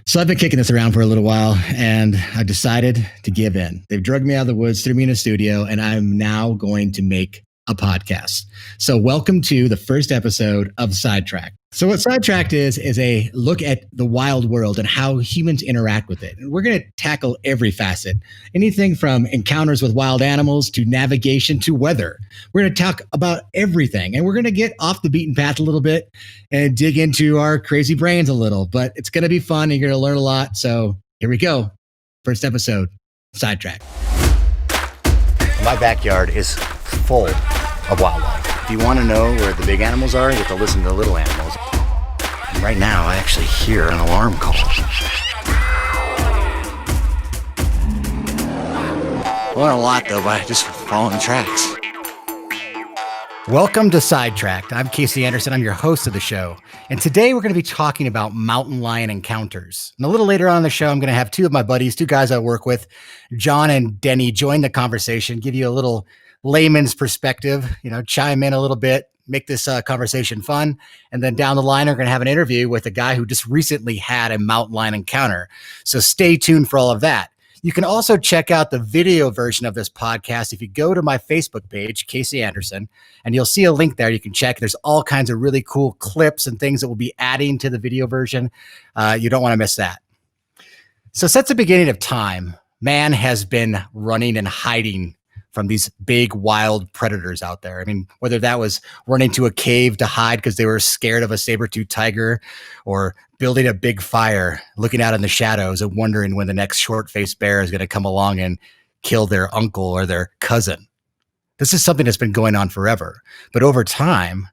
So I've been kicking this around for a little while and I decided to give in. They've drugged me out of the woods, threw me in a studio, and I'm now going to make a podcast. So welcome to the first episode of SideTracked. So what SideTracked is a look at the wild world and how humans interact with it. And we're going to tackle every facet, anything from encounters with wild animals to navigation to weather. We're going to talk about everything, and we're going to get off the beaten path a little bit and dig into our crazy brains a little, but it's going to be fun and you're going to learn a lot. So here we go. First episode, SideTracked. My backyard is full of wildlife. If you want to know where the big animals are, you have to listen to the little animals. And right now, I actually hear an alarm call. Learn a lot, though, by just following tracks. Welcome to SideTracked. I'm Casey Anderson. I'm your host of the show. And today we're going to be talking about mountain lion encounters. And a little later on in the show, I'm going to have two of my buddies, two guys I work with, John and Denny, join the conversation, give you a little layman's perspective, chime in a little bit, make this conversation fun. And then down the line, we're going to have an interview with a guy who just recently had a mountain lion encounter. So stay tuned for all of that. You can also check out the video version of this podcast if you go to my Facebook page, Casey Anderson, and you'll see a link there. You can check. There's all kinds of really cool clips and things that we'll be adding to the video version. You don't want to miss that. So since the beginning of time, man has been running and hiding from these big wild predators out there. I mean, whether that was running to a cave to hide because they were scared of a saber-toothed tiger, or building a big fire, looking out in the shadows and wondering when the next short-faced bear is going to come along and kill their uncle or their cousin. This is something that's been going on forever. But over time,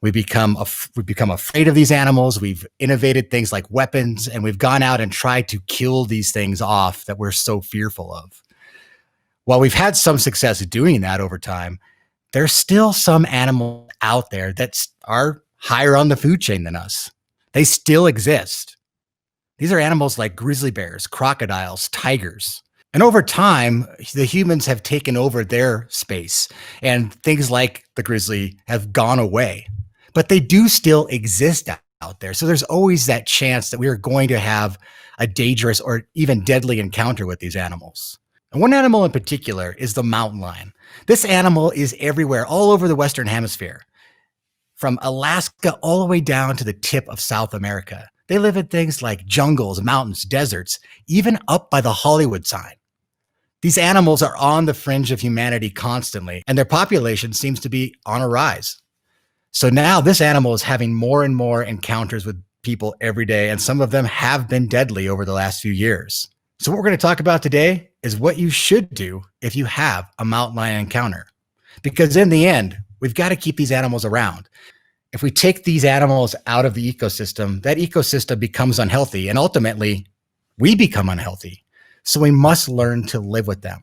we've become afraid of these animals. We've innovated things like weapons, and we've gone out and tried to kill these things off that we're so fearful of. While we've had some success doing that over time, there's still some animals out there that are higher on the food chain than us. They still exist. These are animals like grizzly bears, crocodiles, tigers. And over time, the humans have taken over their space, and things like the grizzly have gone away. But they do still exist out there. So there's always that chance that we are going to have a dangerous or even deadly encounter with these animals. And one animal in particular is the mountain lion. This animal is everywhere, all over the Western Hemisphere, from Alaska all the way down to the tip of South America. They live in things like jungles, mountains, deserts, even up by the Hollywood sign. These animals are on the fringe of humanity constantly, and their population seems to be on a rise. So now this animal is having more and more encounters with people every day, and some of them have been deadly over the last few years. So what we're going to talk about today is what you should do if you have a mountain lion encounter. Because in the end, we've got to keep these animals around. If we take these animals out of the ecosystem, that ecosystem becomes unhealthy, and ultimately we become unhealthy. So we must learn to live with them.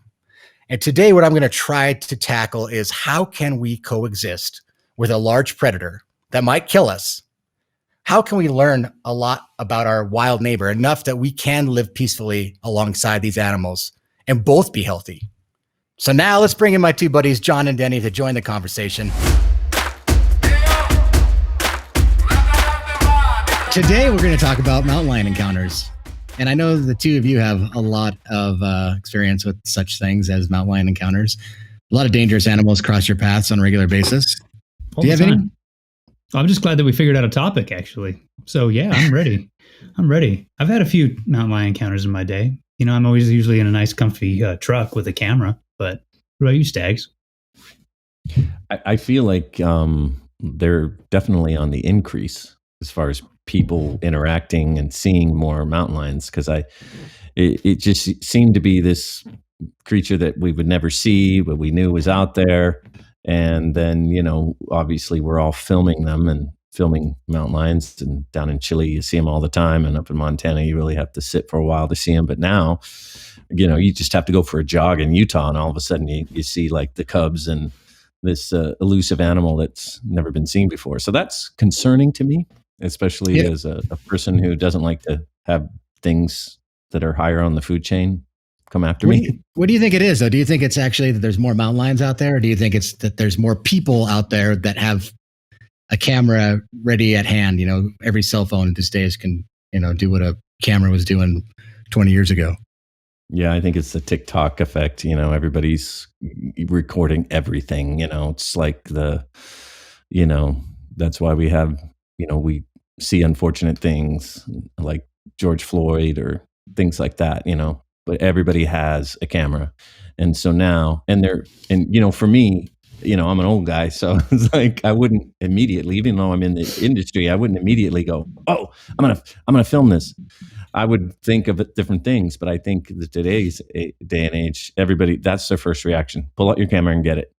And today what I'm going to try to tackle is how can we coexist with a large predator that might kill us? How can we learn a lot about our wild neighbor, enough that we can live peacefully alongside these animals and both be healthy? So now let's bring in my two buddies, John and Denny, to join the conversation. Today, we're going to talk about mountain lion encounters. And I know the two of you have a lot of experience with such things as mountain lion encounters. A lot of dangerous animals cross your paths on a regular basis. Do you have any? I'm just glad that we figured out a topic, actually. So yeah, I'm ready. I've had a few mountain lion encounters in my day. I'm always usually in a nice, comfy truck with a camera. But what about you, Stags? I feel like they're definitely on the increase as far as people interacting and seeing more mountain lions, because it just seemed to be this creature that we would never see, but we knew was out there. And then, obviously we're all filming them and filming mountain lions, and down in Chile, you see them all the time. And up in Montana, you really have to sit for a while to see them. But now, you just have to go for a jog in Utah, and all of a sudden you see like the cubs and this elusive animal that's never been seen before. So that's concerning to me, especially as a person who doesn't like to have things that are higher on the food chain come after me. What do you think it is, though? Do you think it's actually that there's more mountain lions out there? Or do you think it's that there's more people out there that have a camera ready at hand? Every cell phone these days can, do what a camera was doing 20 years ago. Yeah, I think it's the TikTok effect. Everybody's recording everything. It's like that's why we have, we see unfortunate things like George Floyd or things like that, but everybody has a camera. And so now, for me, I'm an old guy, so it's like I wouldn't immediately, even though I'm in the industry, I wouldn't immediately go, "Oh, I'm gonna film this." I would think of different things, but I think that today's day and age, everybody, that's their first reaction: pull out your camera and get it,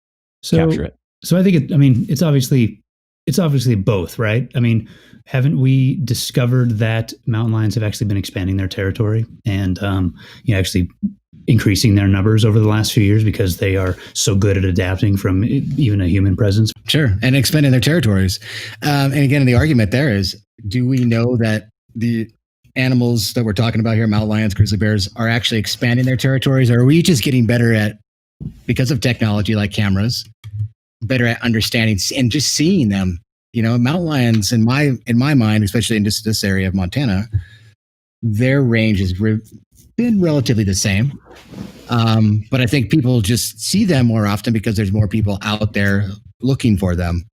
capture it. So I think it's obviously both, right? I mean, haven't we discovered that mountain lions have actually been expanding their territory and actually increasing their numbers over the last few years because they are so good at adapting from even a human presence? Sure, and expanding their territories. And again, the argument there is, do we know that the animals that we're talking about here, mountain lions, grizzly bears, are actually expanding their territories, or are we just getting better at, because of technology like cameras, better at understanding and just seeing them? Mountain lions, in my mind, especially in this area of Montana, their range has been relatively the same. But I think people just see them more often because there's more people out there looking for them.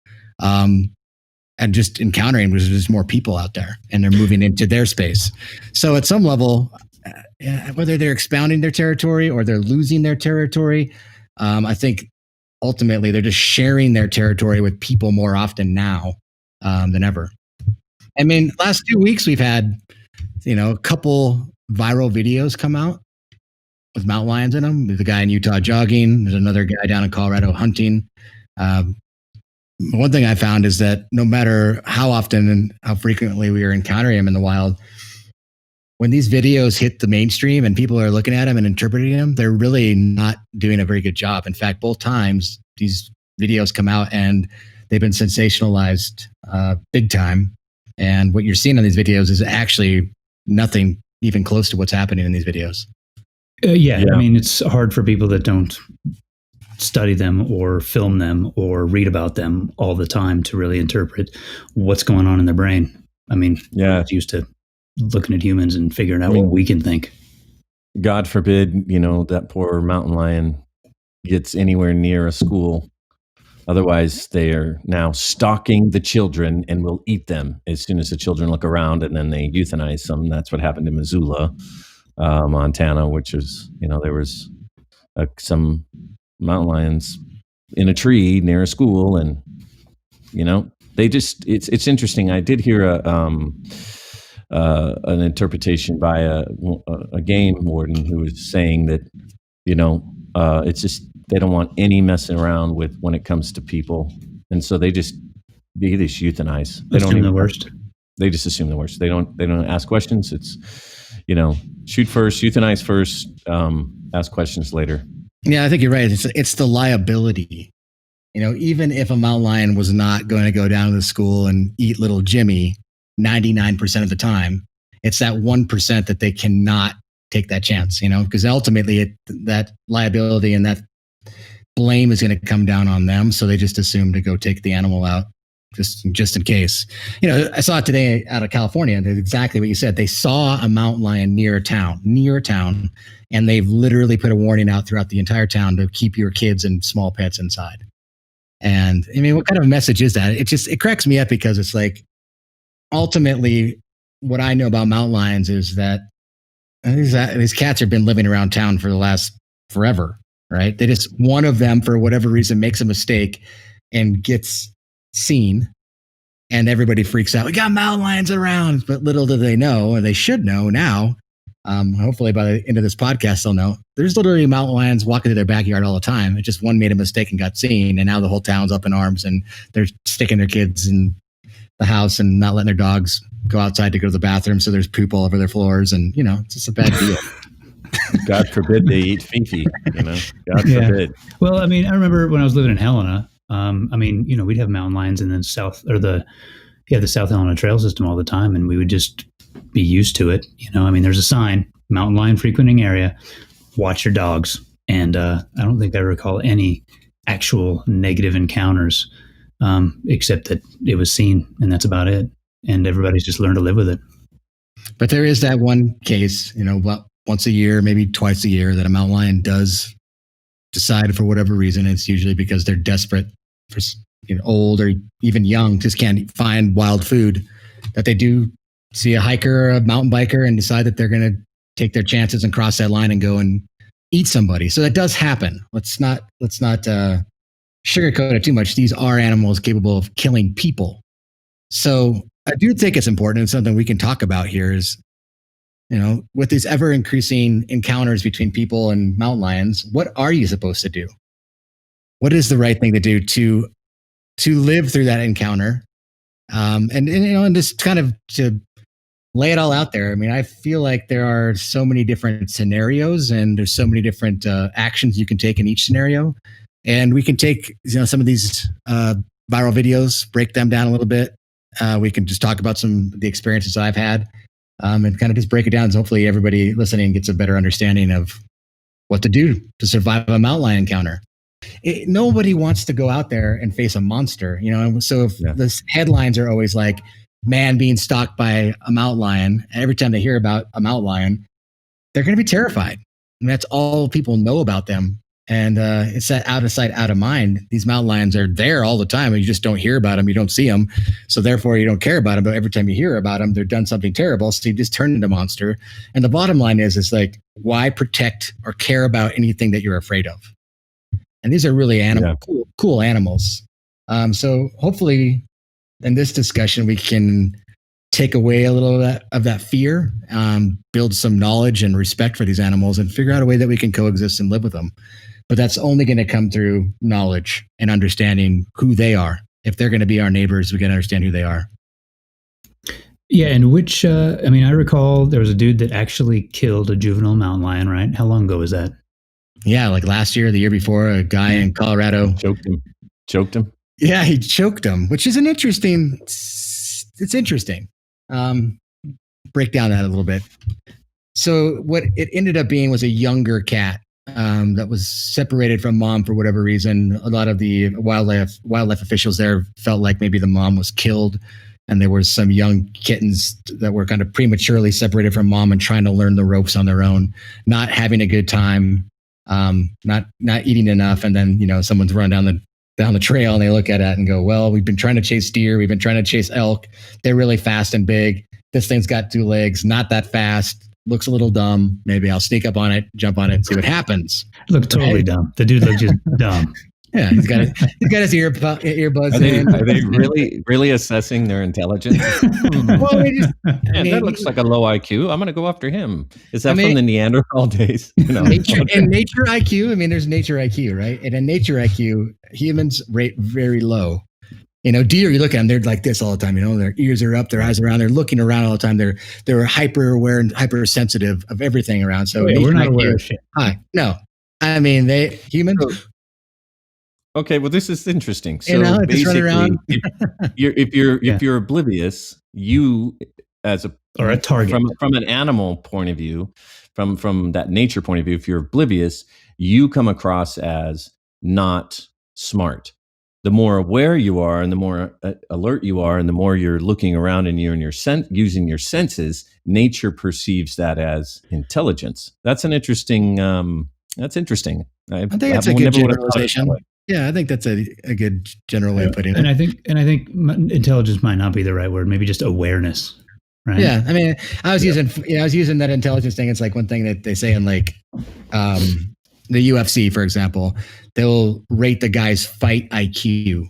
And just encountering, because there's more people out there and they're moving into their space. So at some level, whether they're expounding their territory or they're losing their territory, I think ultimately they're just sharing their territory with people more often now than ever. I mean, last 2 weeks we've had, a couple viral videos come out with mountain lions in them. There's a guy in Utah jogging. There's another guy down in Colorado hunting. One thing I found is that no matter how often and how frequently we are encountering them in the wild, when these videos hit the mainstream and people are looking at them and interpreting them, they're really not doing a very good job. In fact, both times these videos come out and they've been sensationalized big time. And what you're seeing on these videos is actually nothing even close to what's happening in these videos. Yeah. I mean, it's hard for people that don't study them or film them or read about them all the time to really interpret what's going on in their brain. I mean, it's used to looking at humans and figuring out what we can think. God forbid, that poor mountain lion gets anywhere near a school. Otherwise, they are now stalking the children and will eat them as soon as the children look around, and then they euthanize them. That's what happened in Missoula, Montana, which is, there was some mountain lions in a tree near a school, and they just, it's interesting. I did hear an interpretation by a game warden who was saying that it's just they don't want any messing around with when it comes to people, and so they just euthanize. They don't assume the worst. They just assume the worst. They don't ask questions. It's shoot first, euthanize first, ask questions later. Yeah, I think you're right. It's the liability. Even if a mountain lion was not going to go down to the school and eat little Jimmy 99% of the time, it's that 1% that they cannot take that chance, because ultimately that liability and that blame is going to come down on them. So they just assume to go take the animal out just in case. I saw it today out of California. That's exactly what you said. They saw a mountain lion near a town, and they've literally put a warning out throughout the entire town to keep your kids and small pets inside. And I mean, what kind of message is that? It cracks me up because it's like, ultimately, what I know about mountain lions is that these cats have been living around town for the last forever, right? They just, one of them, for whatever reason, makes a mistake and gets seen, and everybody freaks out. We got mountain lions around, but little do they know, and they should know now. Hopefully by the end of this podcast, they'll know there's literally mountain lions walking to their backyard all the time. It just one made a mistake and got seen, and now the whole town's up in arms, and they're sticking their kids in the house and not letting their dogs go outside to go to the bathroom. So there's poop all over their floors, and it's just a bad deal. God forbid they eat Fifi, God forbid. Well, I mean, I remember when I was living in Helena, we'd have mountain lions in the south, or the South Helena trail system all the time. And we would just be used to it. There's a sign, mountain lion frequenting area, watch your dogs. And I don't think I recall any actual negative encounters, except that it was seen, and that's about it. And everybody's just learned to live with it. But there is that one case, once a year, maybe twice a year, that a mountain lion does decide for whatever reason. It's usually because they're desperate for old or even young, just can't find wild food, that they do see a hiker or a mountain biker and decide that they're going to take their chances and cross that line and go and eat somebody. So that does happen. Let's not sugarcoat it too much. These are animals capable of killing people. So I do think it's important, and something we can talk about here is, with these ever increasing encounters between people and mountain lions, what are you supposed to do? What is the right thing to do to live through that encounter? And just kind of to lay it all out there. I mean, I feel like there are so many different scenarios, and there's so many different actions you can take in each scenario. And we can take some of these viral videos, break them down a little bit. We can just talk about some of the experiences I've had, and kind of just break it down. So hopefully everybody listening gets a better understanding of what to do to survive a mountain lion encounter. Nobody wants to go out there and face a monster, And so if the headlines are always like, man being stalked by a mountain lion, every time they hear about a mountain lion, they're going to be terrified. And that's all people know about them. And it's that out of sight, out of mind. These mountain lions are there all the time, and you just don't hear about them. You don't see them. So therefore, you don't care about them. But every time you hear about them, they've done something terrible. So you just turn into a monster. And the bottom line is like, why protect or care about anything that you're afraid of? And these are really cool animals. So hopefully in this discussion, we can take away a little of that fear, build some knowledge and respect for these animals, and figure out a way that we can coexist and live with them. But that's only going to come through knowledge and understanding who they are. If they're going to be our neighbors, we can understand who they are. Yeah, and I recall there was a dude that actually killed a juvenile mountain lion, right? How long ago was that? Yeah, like last year, the year before, a guy in Colorado choked him. Yeah, he choked him, which is interesting. Break down that a little bit. So what it ended up being was a younger cat that was separated from mom for whatever reason. A lot of the wildlife officials there felt like maybe the mom was killed, and there were some young kittens that were kind of prematurely separated from mom and trying to learn the ropes on their own, not having a good time, not eating enough, and then someone's run down the trail and they look at it and go, well, we've been trying to chase deer, we've been trying to chase elk. They're really fast and big. This thing's got 2 legs, not that fast. Looks a little dumb. Maybe I'll sneak up on it, jump on it, and see what happens. Look totally dumb. The dude looked just dumb. Yeah, he's got his earbuds. Are they really assessing their intelligence? Well, that looks like a low IQ. I'm going to go after him. Is that from the Neanderthal days? Nature IQ. There's nature IQ, right? And in nature IQ, humans rate very low. Deer, you look at them, they're like this all the time. Their ears are up, their eyes are around, they're looking around all the time. They're hyper aware and hypersensitive of everything around. So we're not aware of shit. No, humans. Okay, well, this is interesting. So basically, if you're oblivious, you as a target from an animal point of view, from that nature point of view, if you're oblivious, you come across as not smart. The more aware you are, and the more alert you are, and the more you're looking around and you're using your senses, nature perceives that as intelligence. That's an interesting. That's interesting. I think that's a good generalization. Yeah, I think that's a good general way of putting it. And I think intelligence might not be the right word. Maybe just awareness. Right? Yeah, I was using that intelligence thing. It's like one thing that they say in like the UFC, for example, they'll rate the guy's fight IQ,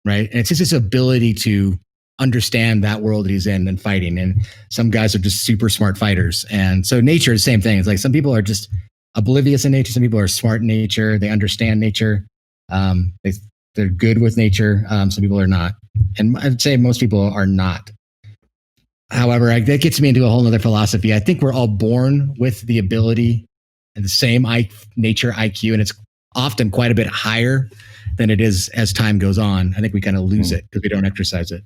right? And it's just his ability to understand that world that he's in and fighting. And some guys are just super smart fighters. And so nature is the same thing. It's like some people are just oblivious in nature. Some people are smart in nature. They understand nature. They're good with nature. Some people are not. And I'd say most people are not. However, that gets me into a whole other philosophy. I think we're all born with the ability and the same nature IQ, and it's often quite a bit higher than it is as time goes on. I think we kind of lose it because we don't exercise it.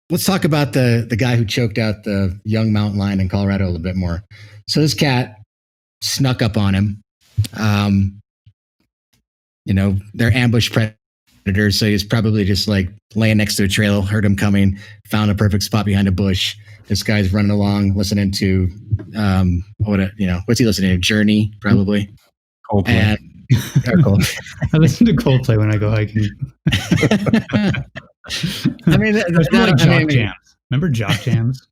Let's talk about the guy who choked out the young mountain lion in Colorado a little bit more. So this cat snuck up on him. They're ambush predators, so he's probably just like laying next to a trail, heard him coming, found a perfect spot behind a bush, This guy's running along, listening to what's he listening to? Journey, probably. Coldplay. I listen to Coldplay when I go hiking. I mean, Jock Jams. Remember Jock Jams?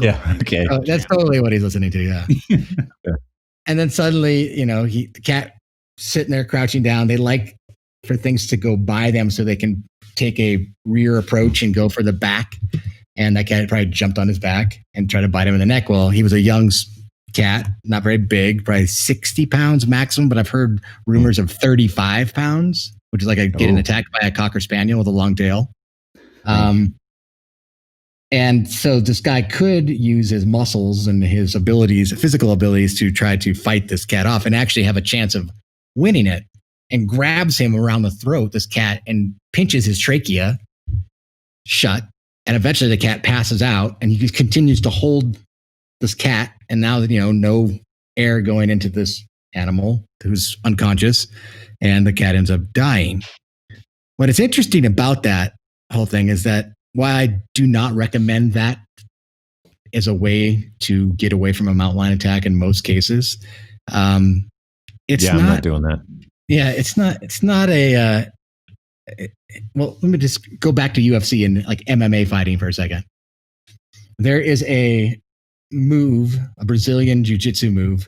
Yeah. Okay. That's totally what he's listening to. Yeah. Yeah. And then suddenly, the cat sitting there crouching down. They like for things to go by them so they can take a rear approach and go for the back. And that cat probably jumped on his back and tried to bite him in the neck. Well, he was a young cat, not very big, probably 60 pounds maximum, but I've heard rumors of 35 pounds, which is like getting attacked by a Cocker Spaniel with a long tail. And so this guy could use his muscles and his abilities, physical abilities, to try to fight this cat off and actually have a chance of winning it, and grabs him around the throat, this cat, and pinches his trachea shut. And eventually the cat passes out, and he just continues to hold this cat. And now that, no air going into this animal who's unconscious, and the cat ends up dying. What is interesting about that whole thing is that why I do not recommend that as a way to get away from a mountain lion attack in most cases. I'm not doing that. Yeah, it's not a. Well, let me just go back to UFC and like MMA fighting for a second. There is a move, a Brazilian jiu-jitsu move,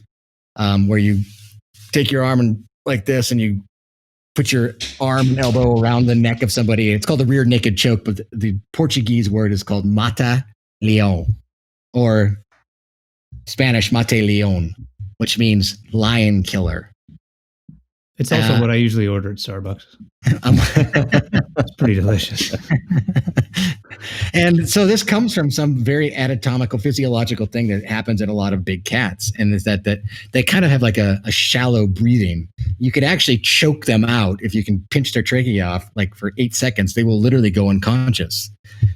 where you take your arm and like this, and you put your arm and elbow around the neck of somebody. It's called the rear naked choke, but the Portuguese word is called mata leão, or Spanish mate león, which means lion killer. It's also what I usually order at Starbucks. It's pretty delicious. And so this comes from some very anatomical, physiological thing that happens in a lot of big cats. And is that they kind of have like a shallow breathing. You could actually choke them out if you can pinch their trachea off, like for 8 seconds, they will literally go unconscious.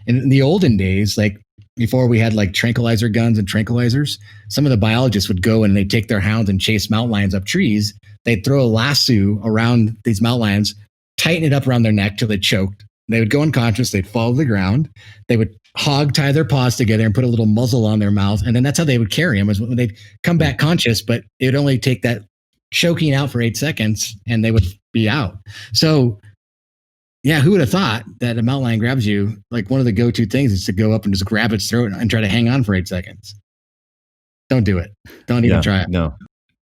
And in the olden days, like before we had like tranquilizer guns and tranquilizers, some of the biologists would go and they'd take their hounds and chase mountain lions up trees. They'd throw a lasso around these mountain lions, tighten it up around their neck till they choked. They would go unconscious. They'd fall to the ground. They would hog tie their paws together and put a little muzzle on their mouth. And then that's how they would carry them, was when they'd come back conscious, but it would only take that choking out for 8 seconds and they would be out. So yeah, who would have thought that a mountain lion grabs you? Like one of the go-to things is to go up and just grab its throat and try to hang on for 8 seconds. Don't do it. Don't even try it. No.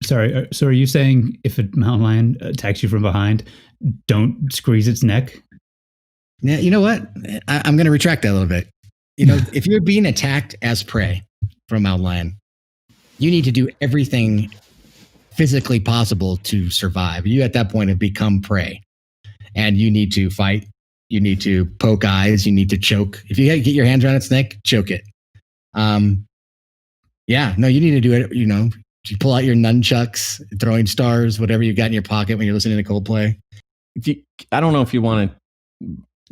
Sorry. So are you saying if a mountain lion attacks you from behind, don't squeeze its neck? Yeah, you know what? I'm going to retract that a little bit. If you're being attacked as prey from a mountain lion, you need to do everything physically possible to survive. You at that point have become prey, and you need to fight. You need to poke eyes. You need to choke. If you get your hands around its neck, choke it. You need to do it. You pull out your nunchucks, throwing stars, whatever you got in your pocket when you're listening to Coldplay. I don't know if you want to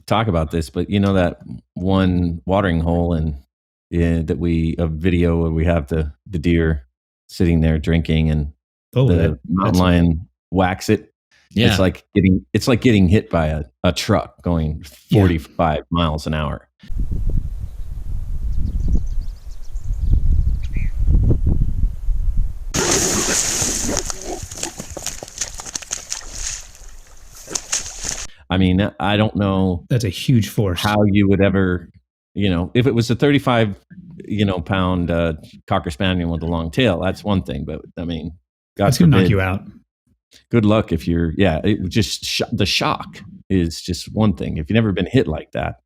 talk about this, but that one watering hole a video where we have the deer sitting there drinking, and the mountain lion whacks it. Yeah. It's like getting hit by a truck going 45 miles an hour. I mean, I don't know. That's a huge force. How you would ever, if it was a 35, pound Cocker Spaniel with a long tail, that's one thing. But I mean, that's going to knock you out. Good luck if you're, the shock is just one thing. If you've never been hit like that,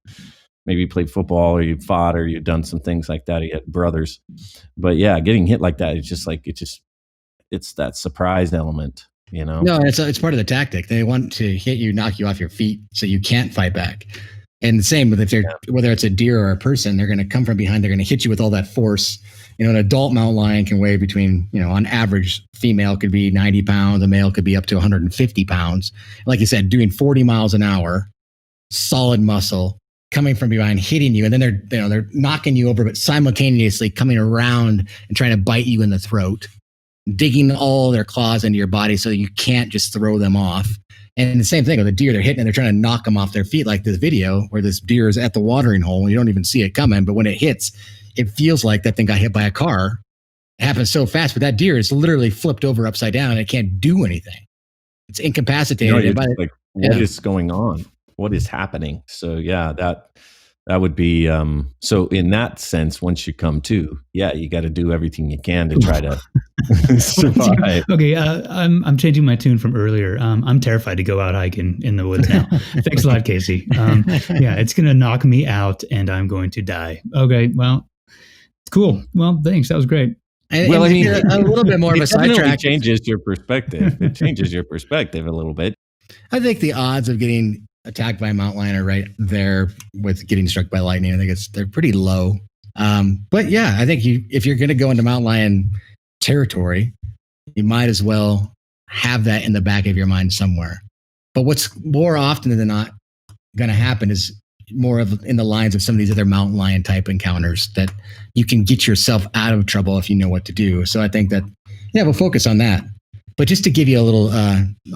maybe you played football or you fought or you've done some things like that. You had brothers. But yeah, getting hit like that, it's that surprise element. No, it's part of the tactic. They want to hit you, knock you off your feet, so you can't fight back. And the same with whether it's a deer or a person, they're going to come from behind. They're going to hit you with all that force. An adult mountain lion can weigh between, on average, female could be 90 pounds, a male could be up to 150 pounds. Like you said, doing 40 miles an hour, solid muscle, coming from behind, hitting you, and then they're knocking you over, but simultaneously coming around and trying to bite you in the throat, digging all their claws into your body so that you can't just throw them off. And the same thing with the deer, they're hitting and they're trying to knock them off their feet, like this video where this deer is at the watering hole and you don't even see it coming. But when it hits, it feels like that thing got hit by a car. It happens so fast, but that deer is literally flipped over upside down and it can't do anything. It's incapacitated. It's like, what is going on? What is happening? So yeah, that would be so in that sense, once you come to, you got to do everything you can to try to survive. Okay, I'm changing my tune from earlier. I'm terrified to go out hiking in the woods now. Thanks a lot, Casey. It's gonna knock me out and I'm going to die. Okay, well, cool. Well, thanks. That was great. And a little bit more of a sidetrack. It changes your perspective. It changes your perspective a little bit. I think the odds of getting attacked by a mountain lion are right there with getting struck by lightning. I think they're pretty low. But yeah, I think if you're going to go into mountain lion territory, you might as well have that in the back of your mind somewhere. But what's more often than not going to happen is more of in the lines of some of these other mountain lion type encounters that you can get yourself out of trouble if you know what to do. So I think that, we'll focus on that. But just to give you a little,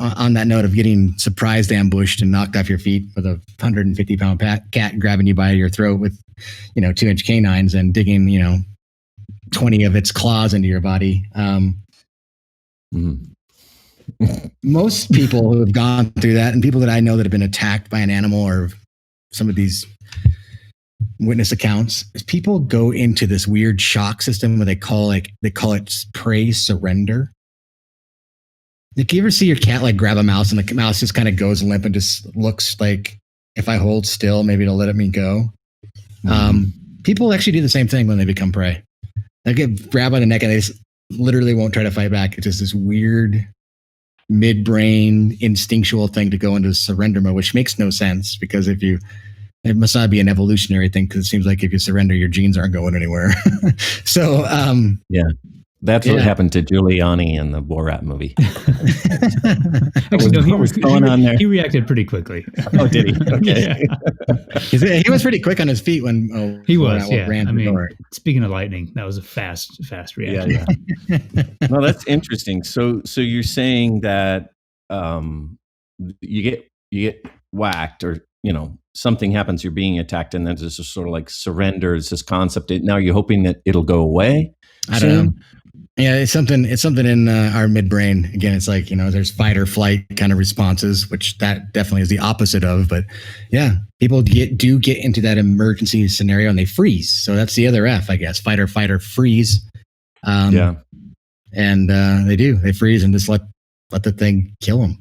on that note of getting surprised, ambushed, and knocked off your feet with a 150-pound cat grabbing you by your throat with, 2-inch canines and digging, 20 of its claws into your body. Most people who have gone through that, and people that I know that have been attacked by an animal or some of these witness accounts, is people go into this weird shock system where they call it prey surrender. Like, you ever see your cat like grab a mouse and the mouse just kind of goes limp and just looks like, if I hold still, maybe it'll let me go. People actually do the same thing when they become prey. They get grabbed by the neck and they just literally won't try to fight back. It's just this weird mid-brain instinctual thing to go into surrender mode, which makes no sense because it must not be an evolutionary thing, because it seems like if you surrender, your genes aren't going anywhere. So, that's what happened to Giuliani in the Borat movie. Actually, no, what was going on there? He reacted pretty quickly. Oh, did he? Okay. He was pretty quick on his feet when he was. Ran the door. Speaking of lightning, that was a fast reaction. Yeah. No, that's interesting. So you're saying that you get whacked, or something happens, you're being attacked, and then there's this sort of like surrender. It's this concept. Now you're hoping that it'll go away. I don't know. Yeah, it's something in our midbrain. Again, it's like, there's fight or flight kind of responses, which that definitely is the opposite of. But yeah, people do get into that emergency scenario and they freeze. So that's the other F, I guess. Fight or freeze. And they freeze and just let the thing kill them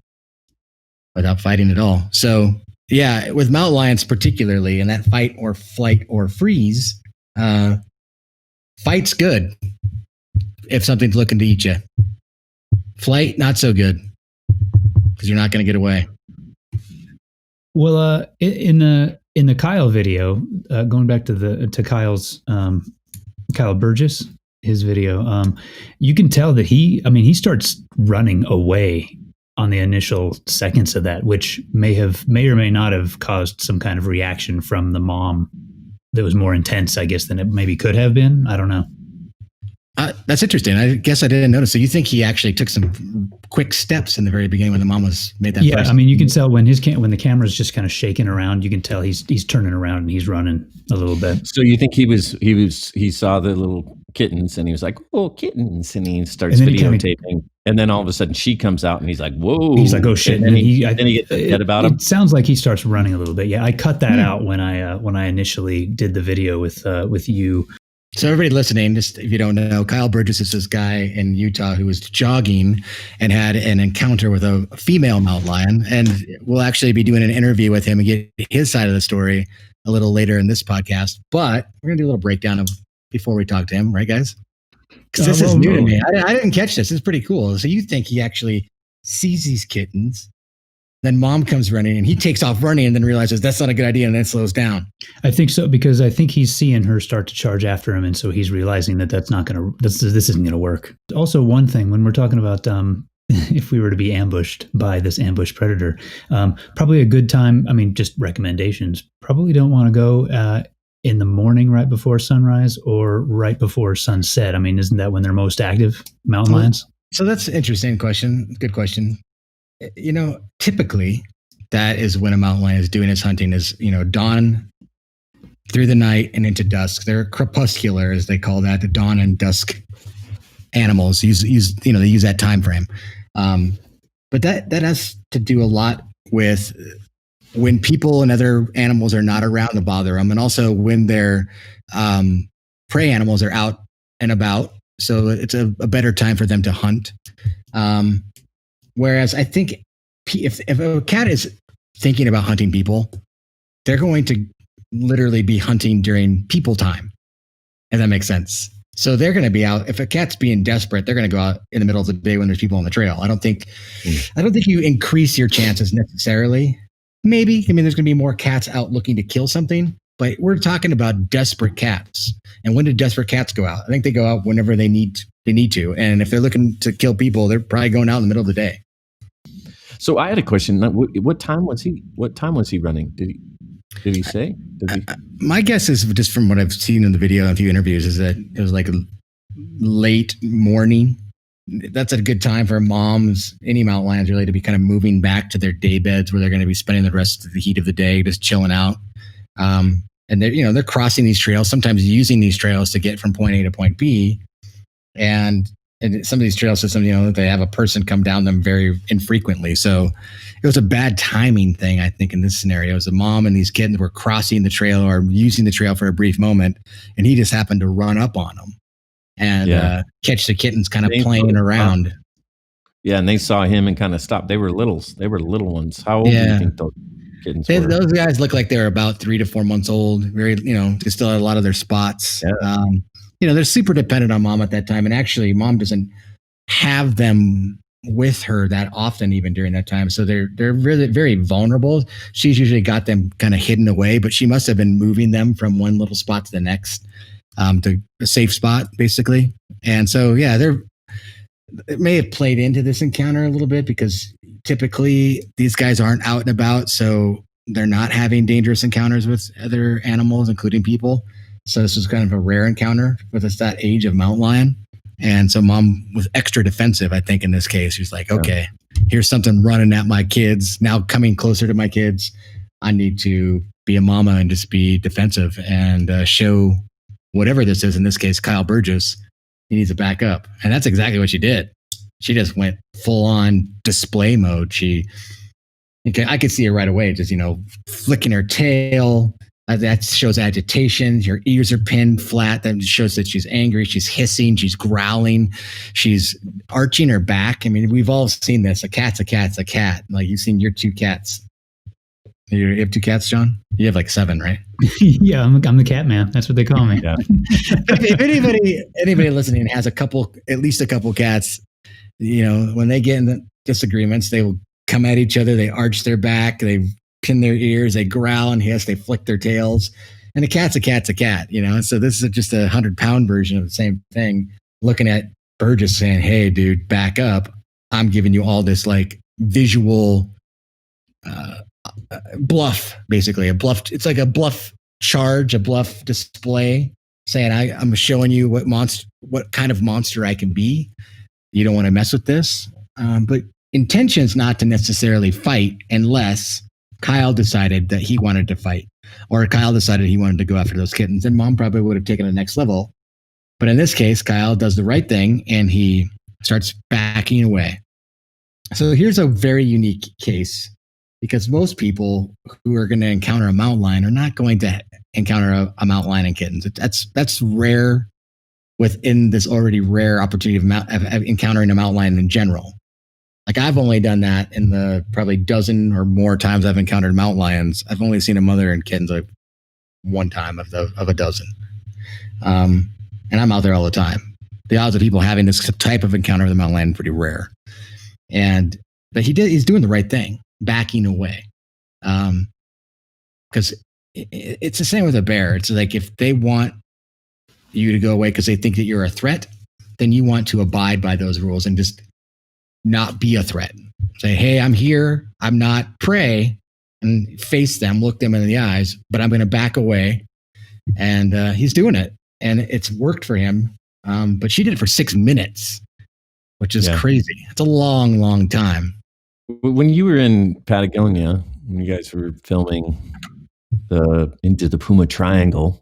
without fighting at all. So yeah, with mountain lions particularly, and that fight or flight or freeze, fight's good if something's looking to eat you. Flight, not so good, because you're not going to get away. Well, in the Kyle video, going back to Kyle's Kyle Burgess, his video, you can tell that he starts running away on the initial seconds of that, which may or may not have caused some kind of reaction from the mom that was more intense, I guess, than it maybe could have been. I don't know. That's interesting. I guess I didn't notice. So you think he actually took some quick steps in the very beginning when the mom was made that? Yeah, you can tell when the camera's just kind of shaking around. You can tell he's turning around and he's running a little bit. So you think he saw the little kittens and he was like, "Oh, kittens!" and he starts videotaping. And then all of a sudden she comes out and he's like, "Whoa!" He's like, "Oh shit!" And then he gets dead about him. It sounds like he starts running a little bit. Yeah, I cut that out when I initially did the video with you. So everybody listening, just if you don't know, Kyle Burgess is this guy in Utah who was jogging and had an encounter with a female mountain lion. And we'll actually be doing an interview with him and get his side of the story a little later in this podcast. But we're going to do a little breakdown of before we talk to him, right, guys? Because this is new to me. I didn't catch this. It's pretty cool. So you think he actually sees these kittens, then mom comes running and he takes off running and then realizes that's not a good idea and then slows down. I think so, because I think he's seeing her start to charge after him. And so he's realizing that this isn't going to work. Also, one thing, when we're talking about if we were to be ambushed by this ambush predator, probably a good time. Just recommendations. Probably don't want to go in the morning right before sunrise or right before sunset. Isn't that when they're most active, mountain lions? So that's an interesting question. Good question. Typically that is when a mountain lion is doing its hunting is, dawn through the night and into dusk. They're crepuscular, as they call that, the dawn and dusk animals. They use that time frame. But that has to do a lot with when people and other animals are not around to bother them, and also when their prey animals are out and about. So it's a better time for them to hunt. Whereas I think if a cat is thinking about hunting people, they're going to literally be hunting during people time. If that makes sense. So they're going to be out. If a cat's being desperate, they're going to go out in the middle of the day when there's people on the trail. I don't think you increase your chances necessarily. Maybe, I mean, there's going to be more cats out looking to kill something, but we're talking about desperate cats. And when do desperate cats go out? I think they go out whenever they need to. And if they're looking to kill people, they're probably going out in the middle of the day. So I had a question. What time was he running? Did he say? My guess is, just from what I've seen in the video and a few interviews, is that it was like a late morning. That's a good time for moms, any mountain lions really, to be kind of moving back to their day beds where they're going to be spending the rest of the heat of the day just chilling out. And they're crossing these trails, sometimes using these trails to get from point A to point B. And some of these trail systems, they have a person come down them very infrequently. So it was a bad timing thing, I think, in this scenario. It was a mom and these kids were crossing the trail or using the trail for a brief moment, and he just happened to run up on them and catch the kittens kind of playing around. Yeah, and they saw him and kind of stopped. They were little ones. How old do you think those kittens were? Those guys look like they're about 3 to 4 months old. Very, they still have a lot of their spots. Yeah. They're super dependent on mom at that time. And actually, mom doesn't have them with her that often, even during that time. So they're really very vulnerable. She's usually got them kind of hidden away, but she must have been moving them from one little spot to the next, to a safe spot, basically. And so, it may have played into this encounter a little bit because typically these guys aren't out and about. So they're not having dangerous encounters with other animals, including people. So this was kind of a rare encounter with us that age of mountain lion. And so mom was extra defensive, I think, in this case. She's like, okay, here's something running at my kids, now coming closer to my kids. I need to be a mama and just be defensive and show whatever this is, in this case, Kyle Burgess, he needs to back up. And that's exactly what she did. She just went full on display mode. I could see her right away, just, flicking her tail. That shows agitation. Her ears are pinned flat. That shows that she's angry. She's hissing. She's growling. She's arching her back. I mean, we've all seen this. A cat's a cat's a cat. Like, you've seen your 2 cats. You have 2 cats, John? You have like 7, right? Yeah, I'm the cat man. That's what they call me. Yeah. If anybody listening has at least a couple cats, when they get in the disagreements, they will come at each other. They arch their back. They pin their ears, they growl and hiss, they flick their tails. And a cat's a cat's a cat, So this is just 100-pound version of the same thing. Looking at Burgess saying, hey, dude, back up. I'm giving you all this like visual bluff, basically. It's like a bluff charge, a bluff display, saying I'm showing you what kind of monster I can be. You don't want to mess with this. But intention is not to necessarily fight unless Kyle decided that he wanted to fight, or Kyle decided he wanted to go after those kittens, and mom probably would have taken it next level. But in this case, Kyle does the right thing and he starts backing away. So here's a very unique case, because most people who are going to encounter a mountain lion are not going to encounter a mountain lion and kittens. That's rare within this already rare opportunity of encountering a mountain lion in general. Like, I've only done that in the probably dozen or more times I've encountered mountain lions. I've only seen a mother and kittens like 1 time of a dozen. And I'm out there all the time. The odds of people having this type of encounter with a mountain lion are pretty rare. But he's doing the right thing, backing away. Because it's the same with a bear. It's like, if they want you to go away because they think that you're a threat, then you want to abide by those rules and just not be a threat. Say, hey, I'm here. I'm not prey, and face them, look them in the eyes, but I'm going to back away. And he's doing it, and it's worked for him. But she did it for 6 minutes, which is crazy. It's a long, long time. When you were in Patagonia, when you guys were filming into the Puma Triangle.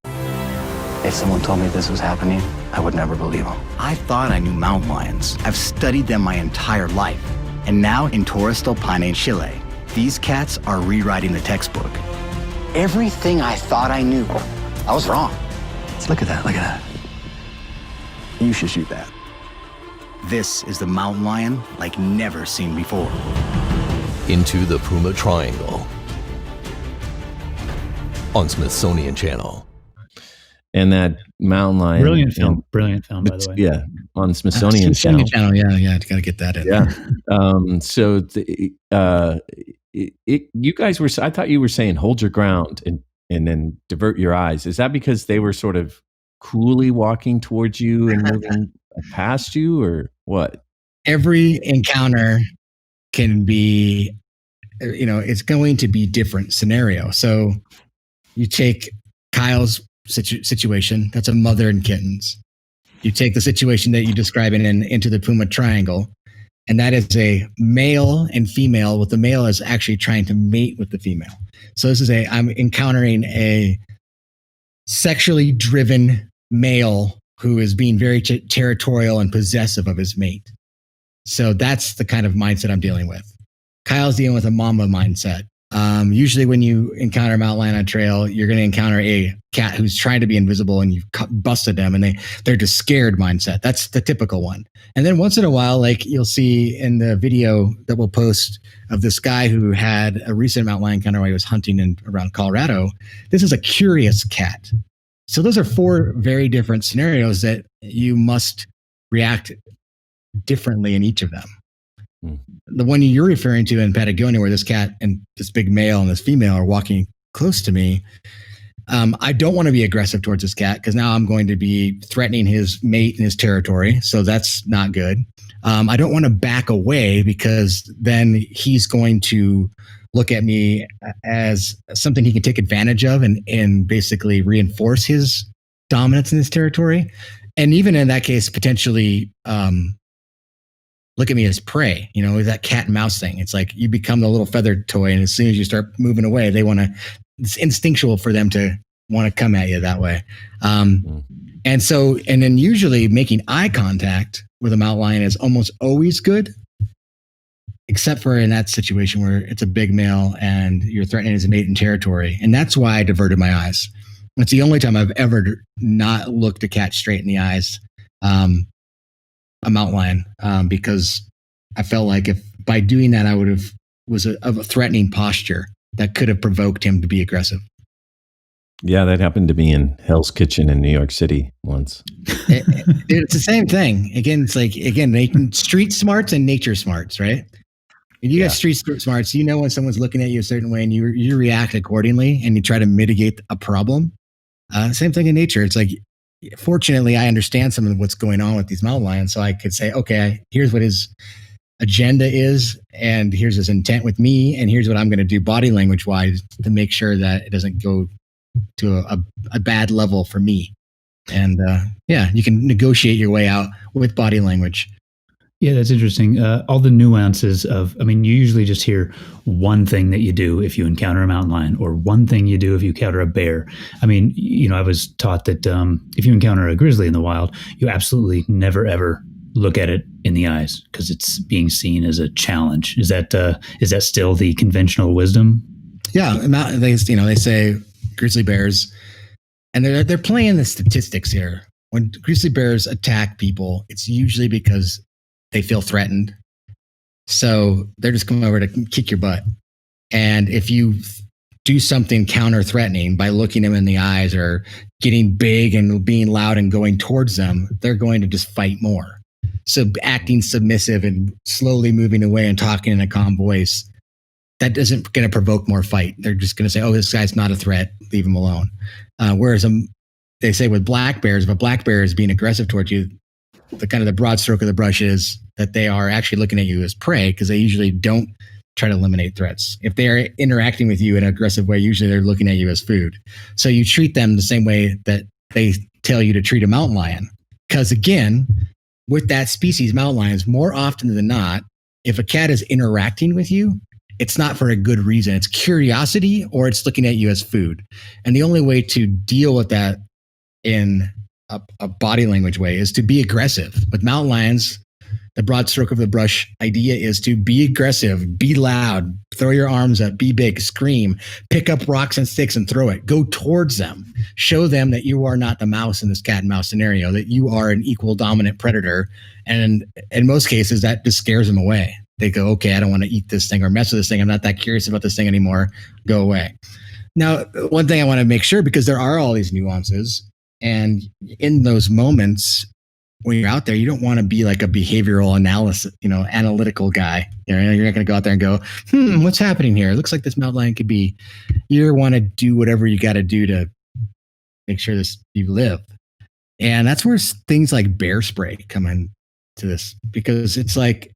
If someone told me this was happening, I would never believe them. I thought I knew mountain lions. I've studied them my entire life. And now in Torres del Paine, Chile, these cats are rewriting the textbook. Everything I thought I knew, I was wrong. Look at that, look at that. You should shoot that. This is the mountain lion like never seen before. Into the Puma Triangle on Smithsonian Channel. And that mountain lion. Brilliant film, by the way. Yeah, on Smithsonian Channel. Yeah, got to get that in. Yeah. So you guys were, I thought you were saying hold your ground and then divert your eyes. Is that because they were sort of coolly walking towards you and moving past you, or what? Every encounter can be, it's going to be different scenario. So you take Kyle's situation, that's a mother and kittens. You take the situation that you describe into the Puma Triangle, and that is a male and female, with the male is actually trying to mate with the female. So I'm encountering a sexually driven male who is being very territorial and possessive of his mate. So that's the kind of mindset I'm dealing with. Kyle's dealing with a mama mindset. Usually when you encounter a mountain lion on a trail, you're going to encounter a cat who's trying to be invisible and you've busted them, and they're just scared mindset. That's the typical one. And then once in a while, like you'll see in the video that we'll post of this guy who had a recent mountain lion encounter while he was hunting around Colorado. This is a curious cat. So those are 4 very different scenarios that you must react differently in each of them. The one you're referring to in Patagonia, where this cat and this big male and this female are walking close to me, I don't want to be aggressive towards this cat because now I'm going to be threatening his mate and his territory. So that's not good. I don't want to back away because then he's going to look at me as something he can take advantage of and basically reinforce his dominance in his territory. And even in that case, potentially look at me as prey, that cat and mouse thing. It's like you become the little feathered toy, and as soon as you start moving away, it's instinctual for them to want to come at you that way. And then usually making eye contact with a mountain lion is almost always good, except for in that situation where it's a big male and you're threatening his mate in territory. And that's why I diverted my eyes. It's the only time I've ever not looked a cat straight in the eyes. A mountain lion, because I felt like if by doing that, I would have of a threatening posture that could have provoked him to be aggressive. Yeah, that happened to me in Hell's Kitchen in New York City once. It's the same thing. Again, it's like, street smarts and nature smarts, right? When you got street smarts, when someone's looking at you a certain way and you react accordingly and you try to mitigate a problem. Same thing in nature. It's like, fortunately, I understand some of what's going on with these mountain lions. So I could say, okay, here's what his agenda is, and here's his intent with me, and here's what I'm going to do body language wise to make sure that it doesn't go to a bad level for me. And you can negotiate your way out with body language. Yeah, that's interesting. All the nuances you usually just hear one thing that you do if you encounter a mountain lion, or one thing you do if you encounter a bear. I was taught that if you encounter a grizzly in the wild, you absolutely never, ever look at it in the eyes because it's being seen as a challenge. Is that still the conventional wisdom? Yeah, they say grizzly bears, and they're playing the statistics here. When grizzly bears attack people, it's usually because they feel threatened. So they're just coming over to kick your butt. And if you do something counter-threatening by looking them in the eyes or getting big and being loud and going towards them, they're going to just fight more. So acting submissive and slowly moving away and talking in a calm voice, that isn't going to provoke more fight. They're just going to say, oh, this guy's not a threat, leave him alone. Whereas they say with black bears, if a black bear is being aggressive towards you, the broad stroke of the brush is that they are actually looking at you as prey, because they usually don't try to eliminate threats. If they are interacting with you in an aggressive way, usually they're looking at you as food. So you treat them the same way that they tell you to treat a mountain lion. Because again, with that species, mountain lions, more often than not, if a cat is interacting with you, it's not for a good reason. It's curiosity or it's looking at you as food. And the only way to deal with that in a body language way is to be aggressive. With mountain lions, the broad stroke of the brush idea is to be aggressive, be loud, throw your arms up, be big, scream, pick up rocks and sticks and throw it. Go towards them. Show them that you are not the mouse in this cat and mouse scenario, that you are an equal dominant predator. And in most cases, that just scares them away. They go, okay, I don't want to eat this thing or mess with this thing. I'm not that curious about this thing anymore. Go away. Now, one thing I want to make sure, because there are all these nuances, and in those moments, when you're out there, you don't want to be like a behavioral analysis, analytical guy. You're not going to go out there and go, what's happening here? It looks like this mountain lion could be. You want to do whatever you got to do to make sure you live. And that's where things like bear spray come into this, because it's like,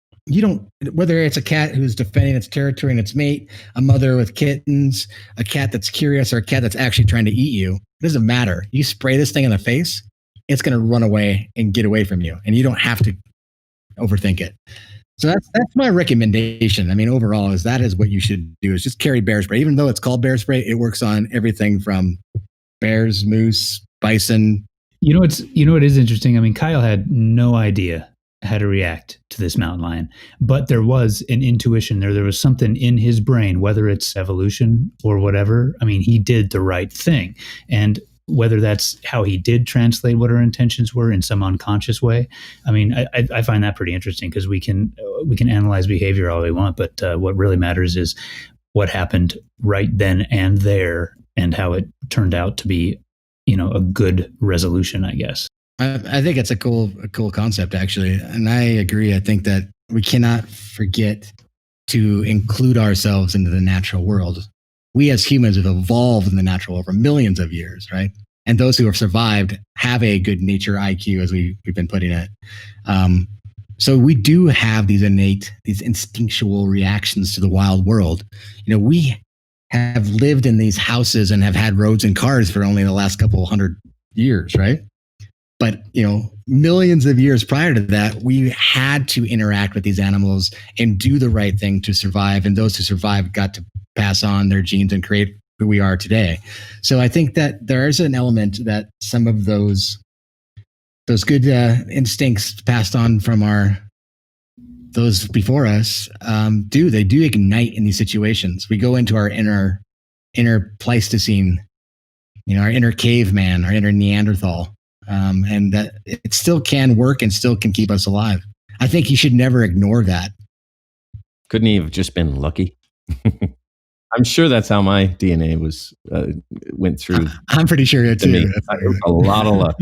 whether it's a cat who's defending its territory and its mate, a mother with kittens, a cat that's curious, or a cat that's actually trying to eat you, it doesn't matter. You spray this thing in the face, it's going to run away and get away from you, and you don't have to overthink it. So that's my recommendation. I mean, overall, that is what you should do, is just carry bear spray. Even though it's called bear spray, it works on everything from bears, moose, bison. You know what is interesting? I mean, Kyle had no idea how to react to this mountain lion, but there was an intuition there. There was something in his brain, whether it's evolution or whatever. I mean, he did the right thing. And whether that's how he did translate what our intentions were in some unconscious way. I mean, I find that pretty interesting, because we can analyze behavior all we want, but what really matters is what happened right then and there, and how it turned out to be, a good resolution, I guess. I think it's a cool concept, actually. And I agree. I think that we cannot forget to include ourselves into the natural world. We as humans have evolved in the natural over millions of years, right? And those who have survived have a good nature IQ, as we've been putting it. So we do have these instinctual reactions to the wild world. We have lived in these houses and have had roads and cars for only the last couple hundred years, right? But, millions of years prior to that, we had to interact with these animals and do the right thing to survive. And those who survived got to pass on their genes and create who we are today. So I think that there is an element that some of those good instincts passed on from those before us they do ignite in these situations. We go into our inner Pleistocene, our inner caveman, our inner Neanderthal. And that it still can work and still can keep us alive. I think you should never ignore that. Couldn't he have just been lucky? I'm sure that's how my DNA went through. I'm pretty sure it too. A lot of luck.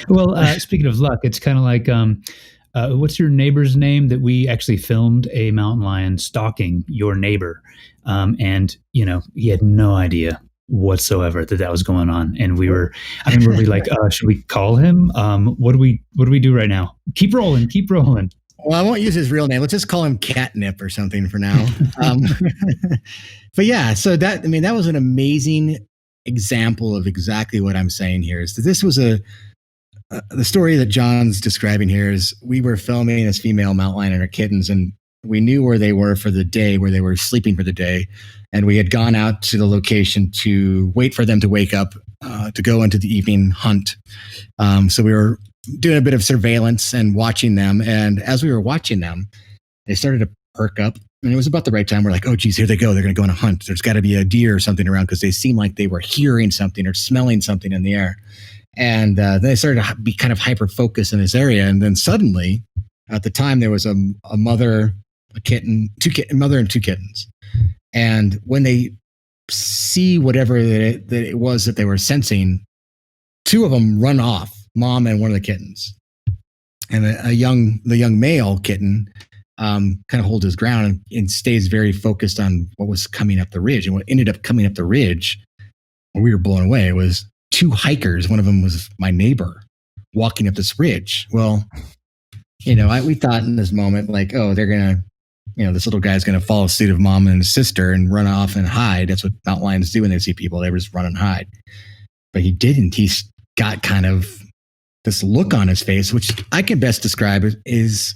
Well, speaking of luck, it's kind of like, what's your neighbor's name that we actually filmed a mountain lion stalking your neighbor? And, he had no idea whatsoever that was going on, and we were like, should we call him? What do we do right now? Keep rolling. Well, I won't use his real name. Let's just call him Catnip or something for now. But yeah, so that was an amazing example of exactly what I'm saying here. Is that this was the story that John's describing here is we were filming this female mountain lion and her kittens, and we knew where they were for the day, where they were sleeping for the day. And we had gone out to the location to wait for them to wake up to go into the evening hunt. So we were doing a bit of surveillance and watching them. And as we were watching them, they started to perk up. And it was about the right time. We're like, oh, geez, here they go. They're going to go on a hunt. There's got to be a deer or something around, because they seemed like they were hearing something or smelling something in the air. And then they started to be kind of hyper-focused in this area. And then suddenly, at the time, there was a mother, a kitten, mother and two kittens. And when they see whatever that it was that they were sensing, two of them run off, mom and one of the kittens. And the young male kitten kind of holds his ground and stays very focused on what was coming up the ridge. And what ended up coming up the ridge, where we were blown away, was two hikers. One of them was my neighbor walking up this ridge. Well, we thought in this moment, like, oh, they're going to, this little guy's going to follow suit of mom and his sister and run off and hide. That's what mountain lions do when they see people. They just run and hide. But he didn't. He's got kind of this look on his face, which I can best describe is